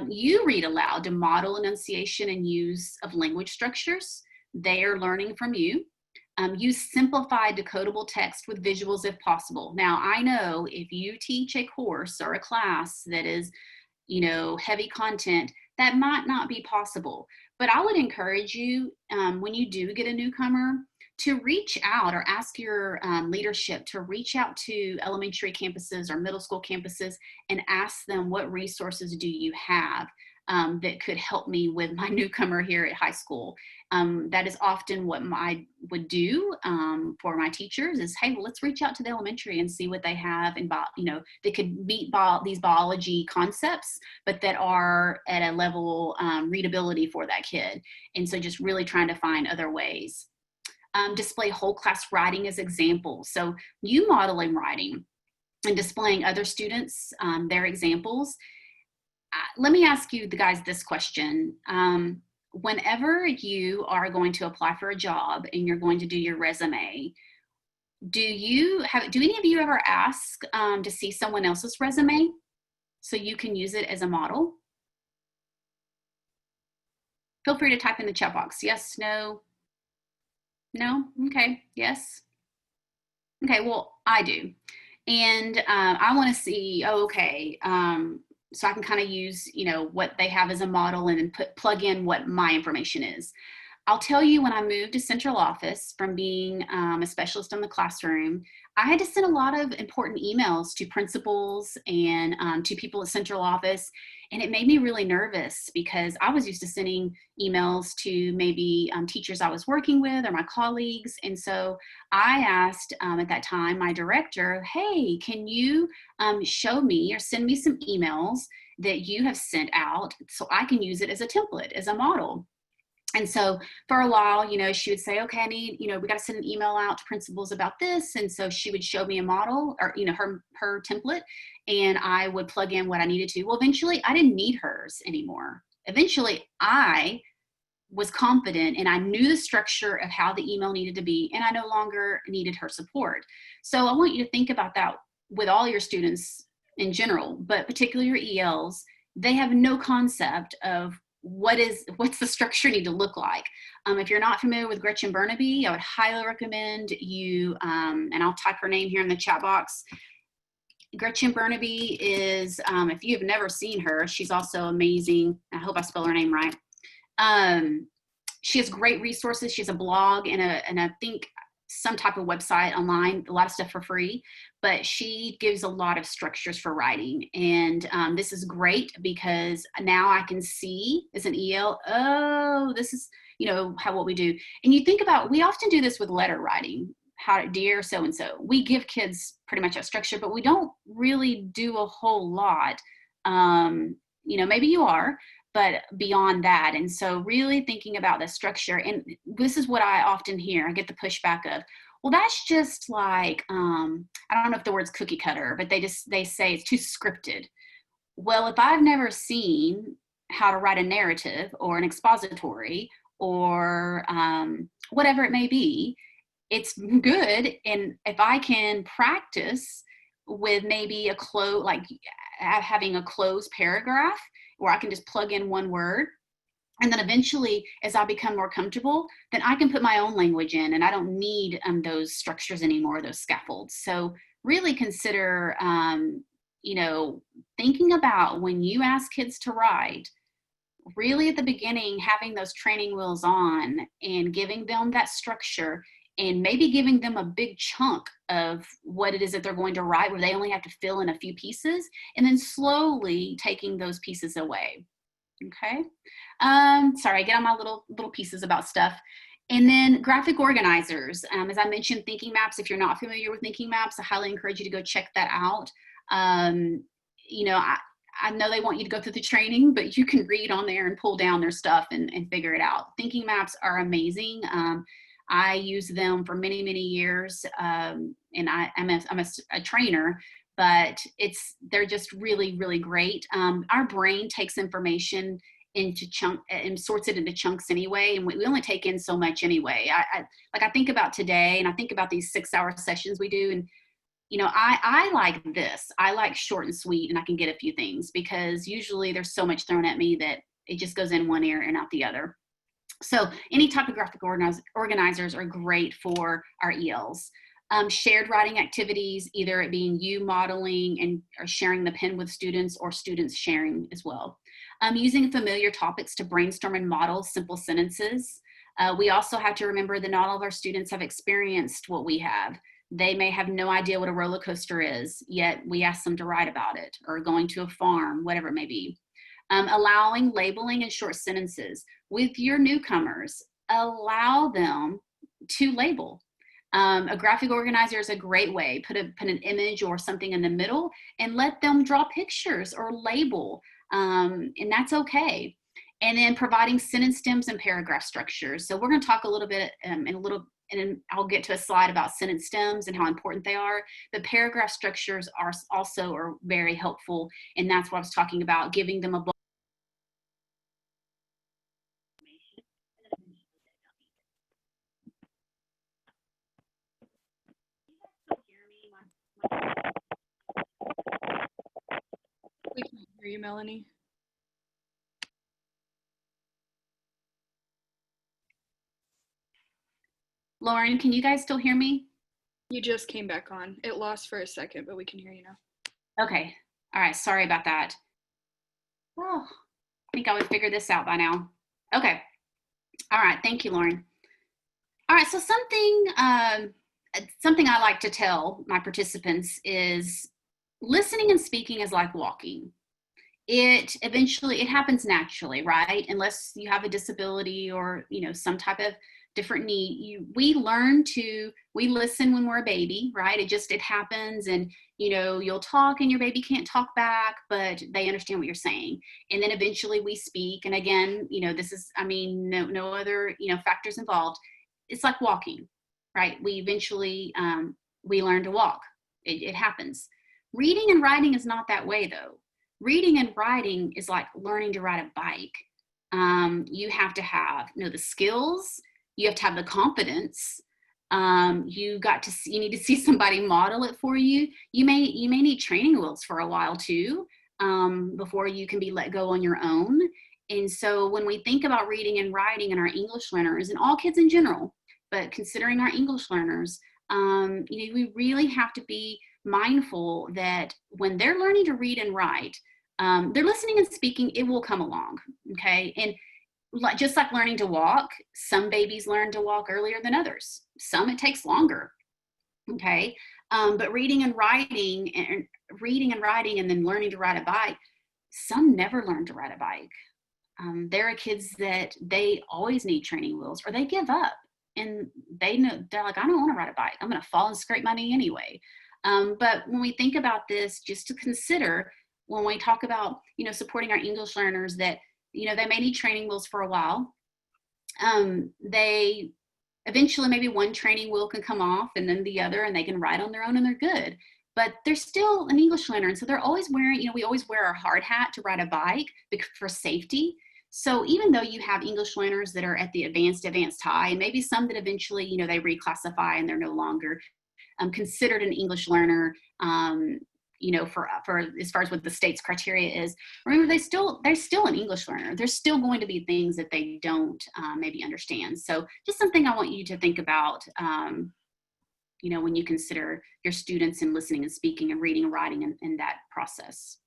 You read aloud to model enunciation and use of language structures. They are learning from you. Use simplified decodable text with visuals if possible. Now, I know if you teach a course or a class that is, heavy content, that might not be possible. But I would encourage you, when you do get a newcomer, to reach out or ask your leadership to reach out to elementary campuses or middle school campuses and ask them, what resources do you have that could help me with my newcomer here at high school? That is often what I would do for my teachers is, hey, well, let's reach out to the elementary and see what they have, and they could meet these biology concepts, but that are at a level readability for that kid. And so just really trying to find other ways. Display whole class writing as examples. So you modeling writing and displaying other students, their examples. Let me ask you guys this question. Whenever you are going to apply for a job and you're going to do your resume, do any of you ever ask to see someone else's resume so you can use it as a model? Feel free to type in the chat box. Yes, no. No? Okay. Yes. Okay. Well, I do. And I want to see, so I can kind of use, what they have as a model and then plug in what my information is. I'll tell you, when I moved to central office from being a specialist in the classroom, I had to send a lot of important emails to principals and to people at central office. And it made me really nervous because I was used to sending emails to maybe teachers I was working with or my colleagues. And so I asked at that time my director, hey, can you show me or send me some emails that you have sent out so I can use it as a template, as a model? And so for a while, she would say, okay, I need, we got to send an email out to principals about this. And so she would show me a model or, her template, and I would plug in what I needed to. Well, eventually I didn't need hers anymore. Eventually I was confident and I knew the structure of how the email needed to be, and I no longer needed her support. So I want you to think about that with all your students in general, but particularly your ELs. They have no concept of what's the structure need to look like. If you're not familiar with Gretchen Burnaby, I would highly recommend you, and I'll type her name here in the chat box. Gretchen Burnaby is, if you've never seen her, she's also amazing. I hope I spell her name right. She has great resources. She has a blog and I think some type of website online, a lot of stuff for free, but she gives a lot of structures for writing. And this is great because now I can see as an EL, oh, this is, what we do. And you think about, we often do this with letter writing. Dear so-and-so. We give kids pretty much a structure, but we don't really do a whole lot. Maybe you are, but beyond that. And so really thinking about the structure, and this is what I often hear. I get the pushback of, well, that's just like, I don't know if the word's cookie cutter, but they say it's too scripted. Well, if I've never seen how to write a narrative or an expository or whatever it may be, it's good. And if I can practice with maybe having a closed paragraph where I can just plug in one word, and then eventually as I become more comfortable, then I can put my own language in and I don't need those structures anymore, those scaffolds. So really consider, thinking about when you ask kids to write, really at the beginning, having those training wheels on and giving them that structure and maybe giving them a big chunk of what it is that they're going to write, where they only have to fill in a few pieces, and then slowly taking those pieces away. Okay. Sorry, I get on my little pieces about stuff. And then graphic organizers. As I mentioned, thinking maps. If you're not familiar with thinking maps, I highly encourage you to go check that out. You know, I know they want you to go through the training, but you can read on there and pull down their stuff and figure it out. Thinking maps are amazing. I use them for many, many years, and I'm a trainer, but they're just really, really great. Our brain takes information into and sorts it into chunks anyway, and we only take in so much anyway. I think about today, and I think about these 6-hour sessions we do, and you know, I like this. I like short and sweet, and I can get a few things, because usually there's so much thrown at me that it just goes in one ear and out the other. So any type of graphic organizers are great for our ELs. Shared writing activities, either it being you modeling and or sharing the pen with students, or students sharing as well. Using familiar topics to brainstorm and model simple sentences. We also have to remember that not all of our students have experienced what we have. They may have no idea what a roller coaster is, yet we ask them to write about it, or going to a farm, whatever it may be. Allowing labeling and short sentences. With your newcomers, allow them to label. A graphic organizer is a great way. Put an image or something in the middle and let them draw pictures or label, and that's okay. And then providing sentence stems and paragraph structures. So we're going to talk a little bit and I'll get to a slide about sentence stems and how important they are. But paragraph structures are also very helpful, and that's what I was talking about, giving them a book. We can't hear you, Melanie. Lauren, can you guys still hear me? You just came back on. It lost for a second, but we can hear you now. Okay. All right. Sorry about that. Oh, I think I would figure this out by now. Okay. All right. Thank you, Lauren. All right. So something I like to tell my participants is listening and speaking is like walking. It happens naturally, right? Unless you have a disability or, you know, some type of different need. We listen when we're a baby, right? It happens, and you know, you'll talk and your baby can't talk back, but they understand what you're saying. And then eventually we speak. And again, you know, no other, you know, factors involved. It's like walking, right? We eventually, we learn to walk. It happens. Reading and writing is not that way though. Reading and writing is like learning to ride a bike. You have to have, you know, the skills. You have to have the confidence. You need to see somebody model it for you. You may need training wheels for a while too, before you can be let go on your own. And so when we think about reading and writing and our English learners, and all kids in general, but considering our English learners, you know, we really have to be mindful that when they're learning to read and write, they're listening and speaking, it will come along, okay? And just like learning to walk, some babies learn to walk earlier than others. Some it takes longer, okay? But reading and writing and then learning to ride a bike, some never learn to ride a bike. There are kids that they always need training wheels, or they give up, and they're like, I don't want to ride a bike. I'm going to fall and scrape my knee anyway. But when we think about this, just to consider when we talk about, you know, supporting our English learners, that, you know, they may need training wheels for a while. They eventually, maybe one training wheel can come off and then the other, and they can ride on their own and they're good. But they're still an English learner. And so they're always wearing, you know, we always wear our hard hat to ride a bike for safety. So even though you have English learners that are at the advanced high, and maybe some that eventually, you know, they reclassify and they're no longer considered an English learner, you know, for as far as what the state's criteria is, remember they're still an English learner. There's still going to be things that they don't maybe understand. So just something I want you to think about, you know, when you consider your students and listening and speaking and reading and writing in that process.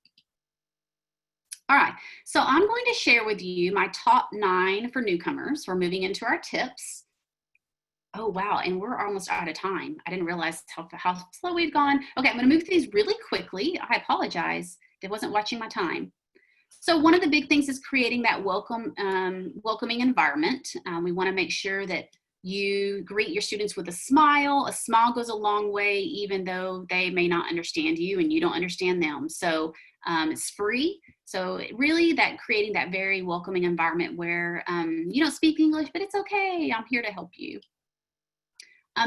All right, so I'm going to share with you my top 9 for newcomers. We're moving into our tips. Oh, wow. And we're almost out of time. I didn't realize how slow we've gone. Okay, I'm going to move these really quickly. I apologize. I wasn't watching my time. So one of the big things is creating that welcoming environment. We want to make sure that you greet your students with a smile. A smile goes a long way, even though they may not understand you and you don't understand them. So it's free. So really that creating that very welcoming environment where you don't speak English, but it's okay. I'm here to help you.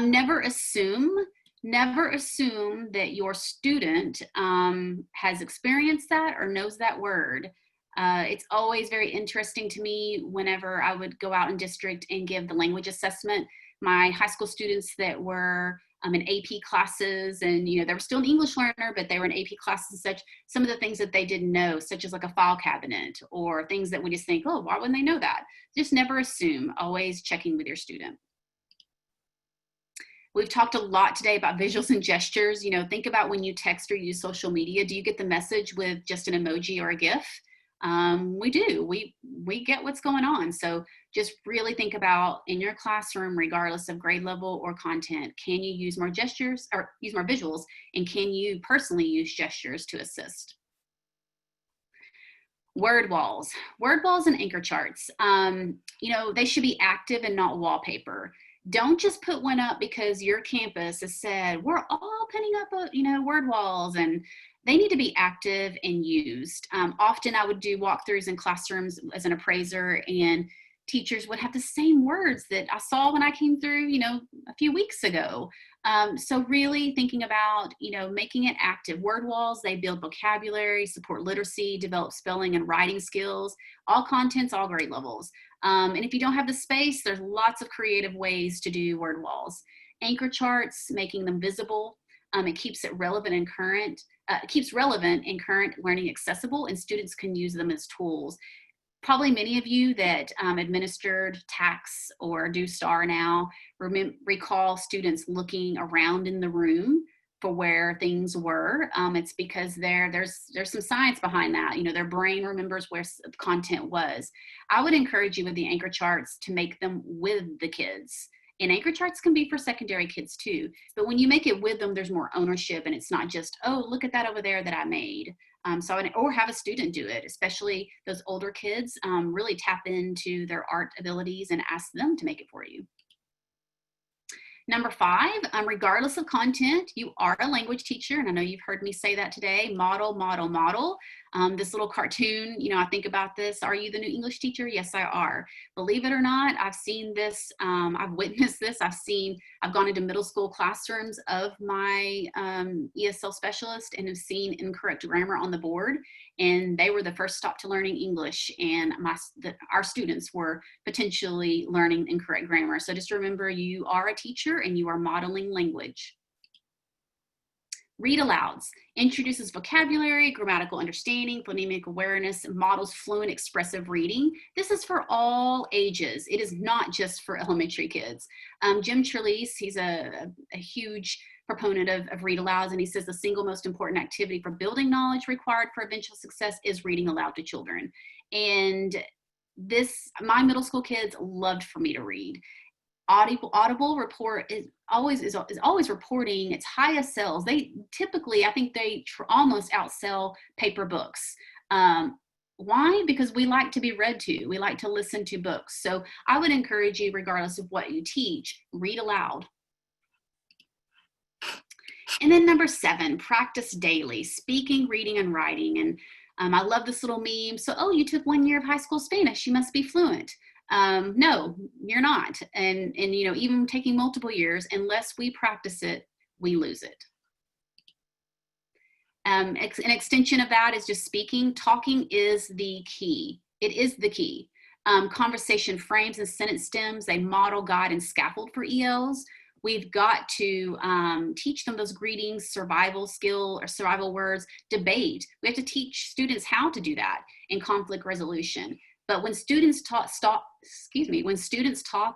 Never assume that your student has experienced that or knows that word. It's always very interesting to me whenever I would go out in district and give the language assessment. My high school students that were in AP classes, and they were still an English learner, but they were in AP classes and such, some of the things that they didn't know, such as like a file cabinet or things that we just think, oh, why wouldn't they know that? Just never assume, always checking with your student. We've talked a lot today about visuals and gestures. Think about when you text or use social media. Do you get the message with just an emoji or a GIF? We do. We get what's going on. So just really think about in your classroom, regardless of grade level or content, can you use more gestures or use more visuals? And can you personally use gestures to assist? Word walls and anchor charts. They should be active and not wallpaper. Don't just put one up because your campus has said, we're all putting up, word walls, and they need to be active and used. Often I would do walkthroughs in classrooms as an appraiser, and teachers would have the same words that I saw when I came through, a few weeks ago. So really thinking about, making it active. Word walls, they build vocabulary, support literacy, develop spelling and writing skills, all contents, all grade levels. And if you don't have the space, there's lots of creative ways to do word walls. Anchor charts, making them visible. It keeps it relevant and current. Keeps relevant and current learning accessible, and students can use them as tools. Probably many of you that administered TAX or do STAR now recall students looking around in the room for where things were. It's because there's some science behind that. Their brain remembers where content was. I would encourage you with the anchor charts to make them with the kids. And anchor charts can be for secondary kids too. But when you make it with them, there's more ownership, and it's not just, oh, look at that over there that I made. Or have a student do it, especially those older kids. Really tap into their art abilities and ask them to make it for you. Number 5, regardless of content, you are a language teacher, and I know you've heard me say that today. Model, model, model. This little cartoon, I think about this. Are you the new English teacher? Yes, I are. Believe it or not, I've seen this. I've witnessed this. I've gone into middle school classrooms of my ESL specialist and have seen incorrect grammar on the board. And they were the first stop to learning English, and our students were potentially learning incorrect grammar. So just remember, you are a teacher and you are modeling language. Read alouds, introduces vocabulary, grammatical understanding, phonemic awareness, models fluent expressive reading. This is for all ages. It is not just for elementary kids. Jim Trelease, he's a huge proponent of read alouds, and he says the single most important activity for building knowledge required for eventual success is reading aloud to children. And my middle school kids loved for me to read. Audible report is always reporting its highest sales. They typically, I think they almost outsell paper books. Why? Because we like to be read to. We like to listen to books. So I would encourage you, regardless of what you teach, read aloud. And then number 7, practice daily, speaking, reading, and writing. And I love this little meme. So, oh, you took 1 year of high school Spanish, you must be fluent. No, you're not. And even taking multiple years, unless we practice it, we lose it. An extension of that is just speaking. Talking is the key. It is the key. Conversation frames and sentence stems, they model, guide, and scaffold for ELs. We've got to teach them those greetings, survival skill or survival words, debate. We have to teach students how to do that in conflict resolution. But when students talk,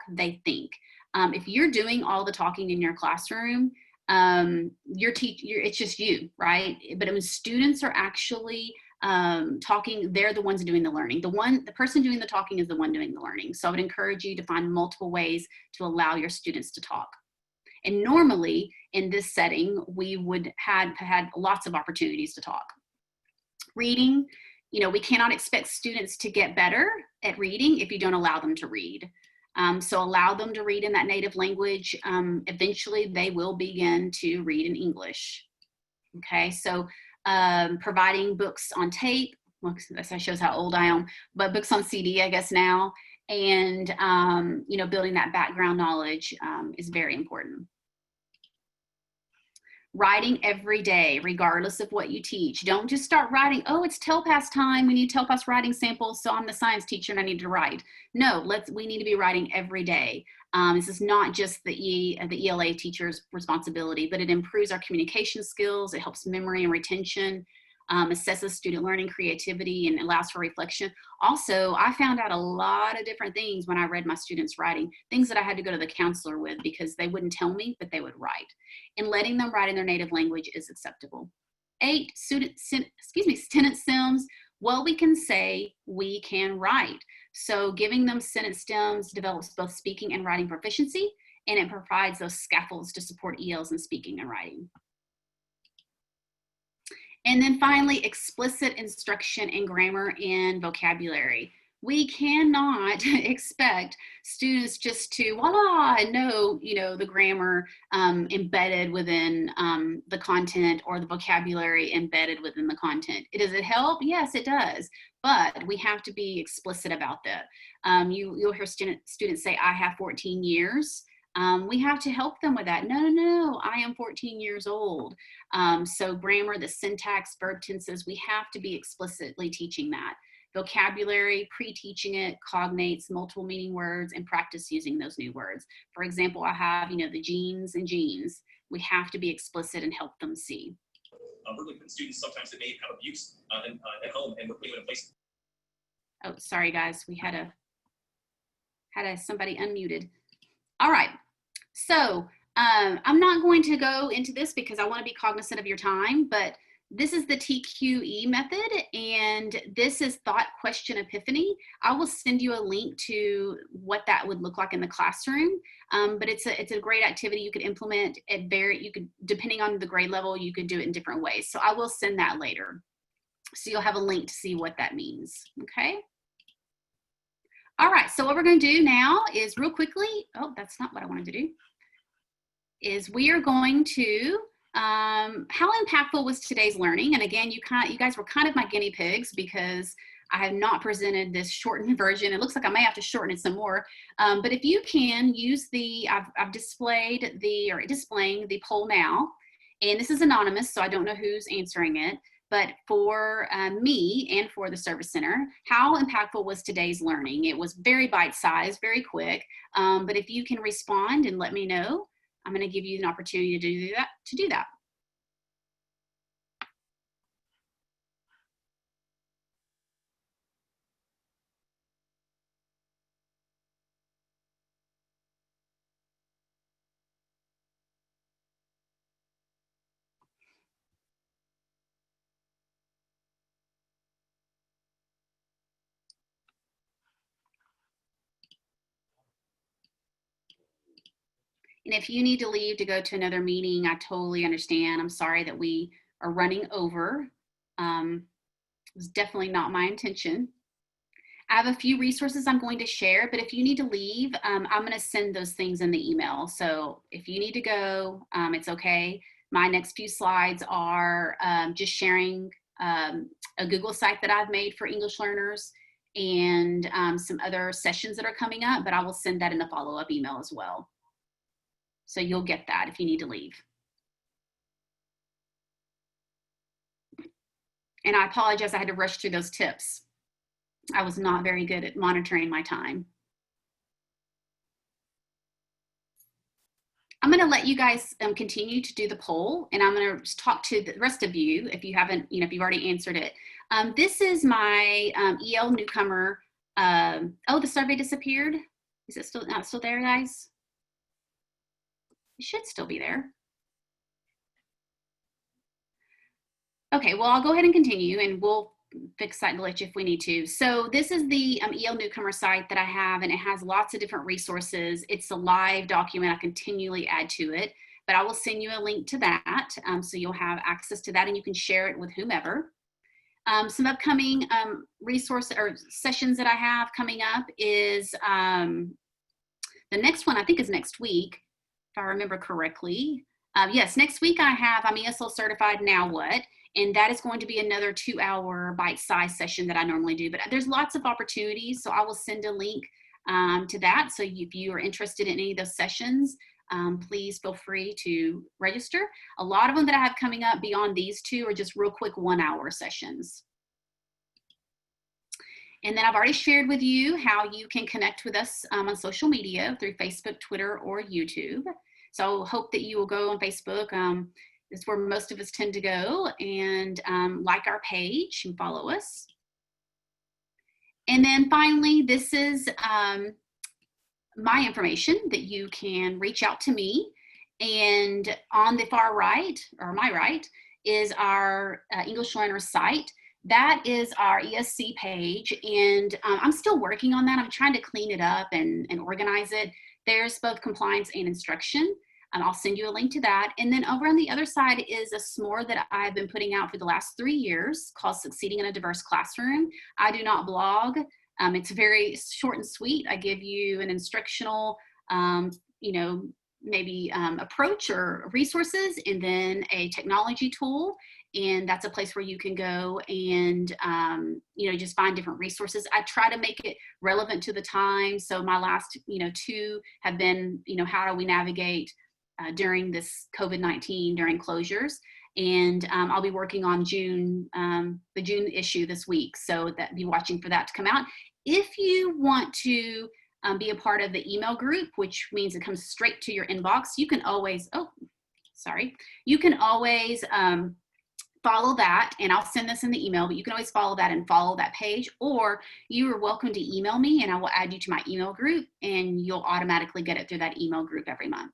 they think. If you're doing all the talking in your classroom, it's just you, right? But when students are actually talking, they're the ones doing the learning. The person doing the talking is the one doing the learning. So I would encourage you to find multiple ways to allow your students to talk. And normally in this setting, we would have had lots of opportunities to talk. Reading, you know, we cannot expect students to get better at reading if you don't allow them to read. So allow them to read in that native language. Eventually they will begin to read in English. Okay, so providing books on tape, well, that shows how old I am, but books on CD, I guess now, and you know, building that background knowledge is very important. Writing every day, regardless of what you teach. Don't just start writing, oh, it's TELPAS time, we need TELPAS writing samples, so I'm the science teacher and I need to write. No, we need to be writing every day. This is not just the ELA teacher's responsibility, but it improves our communication skills, it helps memory and retention, assesses student learning creativity, and allows for reflection. Also, I found out a lot of different things when I read my students' writing, things that I had to go to the counselor with because they wouldn't tell me, but they would write. And letting them write in their native language is acceptable. 8, sentence stems. Well, we can say, we can write. So giving them sentence stems develops both speaking and writing proficiency, and it provides those scaffolds to support ELs in speaking and writing. And then finally, explicit instruction in grammar and vocabulary. We cannot expect students just to voila know, you know, the grammar embedded within the content, or the vocabulary embedded within the content. Does it help? Yes, it does. But we have to be explicit about that. You'll hear students say, I have 14 years. We have to help them with that. No, I am 14 years old. So grammar, the syntax, verb tenses, we have to be explicitly teaching that. Vocabulary, pre-teaching it, cognates, multiple meaning words, and practice using those new words. For example, I have, you know, the jeans and jeans. We have to be explicit and help them see. We're looking at students sometimes that may have abuse at home, and we're putting them in place. Oh, sorry guys, we had somebody unmuted. All right, so I'm not going to go into this because I want to be cognizant of your time, but this is the TQE method, and this is Thought Question Epiphany. I will send you a link to what that would look like in the classroom, but it's a great activity you could implement at depending on the grade level, you could do it in different ways. So I will send that later. So you'll have a link to see what that means, okay? All right, so what we're going to do now is real quickly, oh, that's not what I wanted to do, is we are going to, how impactful was today's learning? And again, you guys were kind of my guinea pigs because I have not presented this shortened version. It looks like I may have to shorten it some more, but if you can use I've displaying the poll now, and this is anonymous, so I don't know who's answering it. But for me and for the Service Center, how impactful was today's learning? It was very bite-sized, very quick. But if you can respond and let me know, I'm going to give you an opportunity to do that. And if you need to leave to go to another meeting, I totally understand. I'm sorry that we are running over. It was definitely not my intention. I have a few resources I'm going to share, but if you need to leave, I'm going to send those things in the email. So if you need to go, it's okay. My next few slides are just sharing a Google site that I've made for English learners and some other sessions that are coming up, but I will send that in the follow-up email as well. So you'll get that if you need to leave. And I apologize, I had to rush through those tips. I was not very good at monitoring my time. I'm going to let you guys continue to do the poll, and I'm going to talk to the rest of you if you haven't, if you've already answered it. This is my EL Newcomer. Oh, the survey disappeared. Is it not still there, guys? It should still be there. Okay, well, I'll go ahead and continue, and we'll fix that glitch if we need to. So this is the EL Newcomer site that I have, and it has lots of different resources. It's a live document. I continually add to it, but I will send you a link to that, so you'll have access to that and you can share it with whomever. Some upcoming resource or sessions that I have coming up is the next one I think is next week, if I remember correctly. Yes, next week I'm ESL certified, now what? And that is going to be another 2-hour bite-sized session that I normally do. But there's lots of opportunities, so I will send a link to that. So if you are interested in any of those sessions, please feel free to register. A lot of them that I have coming up beyond these two are just real quick 1-hour sessions. And then I've already shared with you how you can connect with us on social media through Facebook, Twitter, or YouTube. So hope that you will go on Facebook. It's where most of us tend to go, and like our page and follow us. And then finally, this is my information that you can reach out to me. And on the far right, or my right, is our English Learner site. That is our ESC page, and I'm still working on that. I'm trying to clean it up and organize it. There's both compliance and instruction. I'll send you a link to that. And then over on the other side is a s'more that I've been putting out for the last 3 years called Succeeding in a Diverse Classroom. I do not blog. It's very short and sweet. I give you an instructional, maybe approach or resources, and then a technology tool. And that's a place where you can go and, just find different resources. I try to make it relevant to the time. So my last, 2 have been, how do we navigate during this COVID-19, during closures. And I'll be working on the June issue this week. So be watching for that to come out. If you want to be a part of the email group, which means it comes straight to your inbox, you can always, follow that, and I'll send this in the email, but you can always follow that and follow that page, or you are welcome to email me and I will add you to my email group and you'll automatically get it through that email group every month.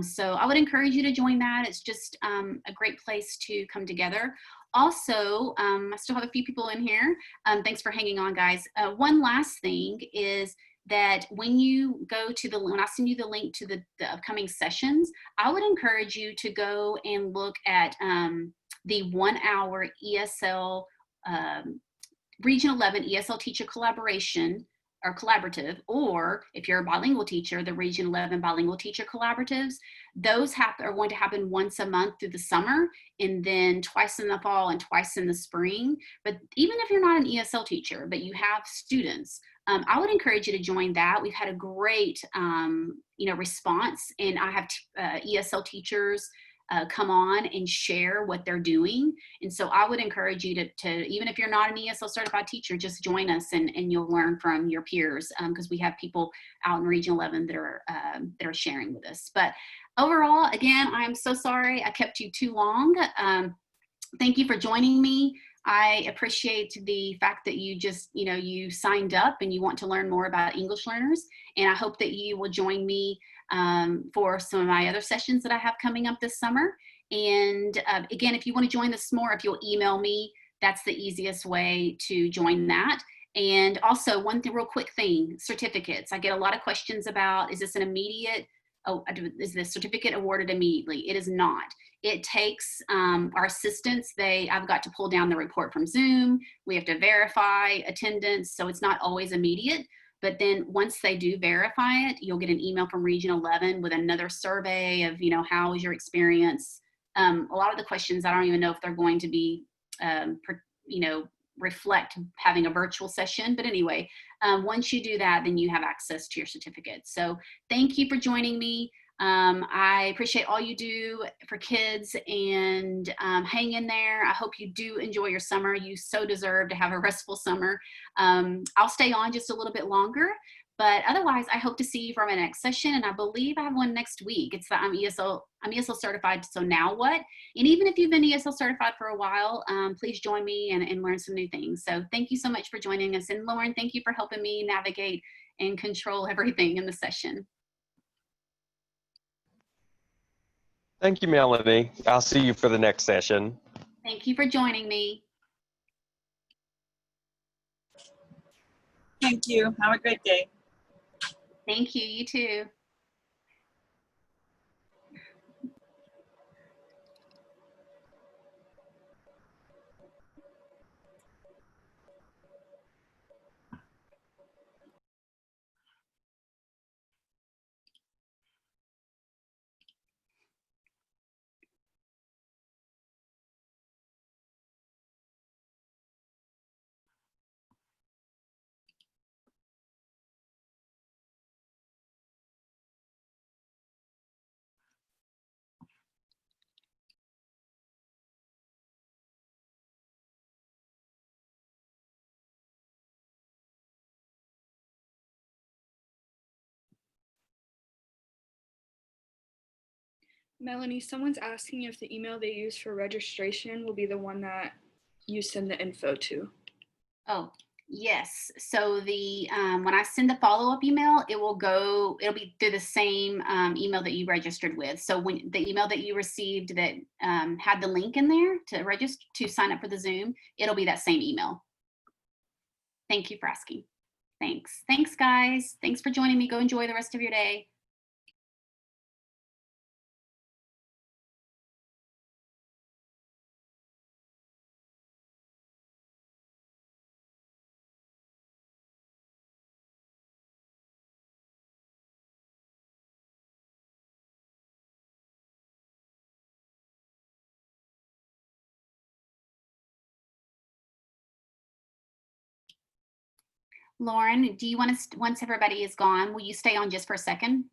So I would encourage you to join that. It's just a great place to come together. Also, I still have a few people in here. Thanks for hanging on, guys. One last thing is that when you go to when I send you the link to the upcoming sessions, I would encourage you to go and look at the 1-hour ESL, Region 11 ESL Teacher Collaboration or Collaborative, or if you're a bilingual teacher, the Region 11 Bilingual Teacher Collaboratives. Those are going to happen once a month through the summer, and then twice in the fall and twice in the spring. But even if you're not an ESL teacher, but you have students, I would encourage you to join that. We've had a great, response, and I have ESL teachers come on and share what they're doing. And so I would encourage you to even if you're not an ESL certified teacher, just join us and you'll learn from your peers, because we have people out in Region 11 that are sharing with us. But overall, again, I'm so sorry I kept you too long. Thank you for joining me. I appreciate the fact that you just, you signed up and you want to learn more about English learners. And I hope that you will join me for some of my other sessions that I have coming up this summer. And again, if you want to join the s'more, if you'll email me, that's the easiest way to join that. And also one real quick thing, certificates. I get a lot of questions about, is this an immediate, is the certificate awarded immediately? It is not. It takes our assistants, I've got to pull down the report from Zoom. We have to verify attendance, so it's not always immediate. But then once they do verify it, you'll get an email from Region 11 with another survey of, how was your experience? A lot of the questions, I don't even know if they're going to be, reflect having a virtual session. But anyway, once you do that, then you have access to your certificate. So thank you for joining me. I appreciate all you do for kids, and hang in there. I hope you do enjoy your summer. You so deserve to have a restful summer. I'll stay on just a little bit longer, but otherwise I hope to see you for my next session. And I believe I have one next week. It's that I'm ESL certified. So now what? And even if you've been ESL certified for a while, please join me and learn some new things. So thank you so much for joining us. And Lauren, thank you for helping me navigate and control everything in the session. Thank you, Melanie. I'll see you for the next session. Thank you for joining me. Thank you. Have a great day. Thank you. You too. Melanie, someone's asking if the email they use for registration will be the one that you send the info to. Oh, yes. So the when I send the follow-up email, it'll be through the same email that you registered with. So when the email that you received that had the link in there to register to sign up for the Zoom, it'll be that same email. Thank you for asking. Thanks. Thanks, guys. Thanks for joining me. Go enjoy the rest of your day. Lauren, do you want to, once everybody is gone, will you stay on just for a second?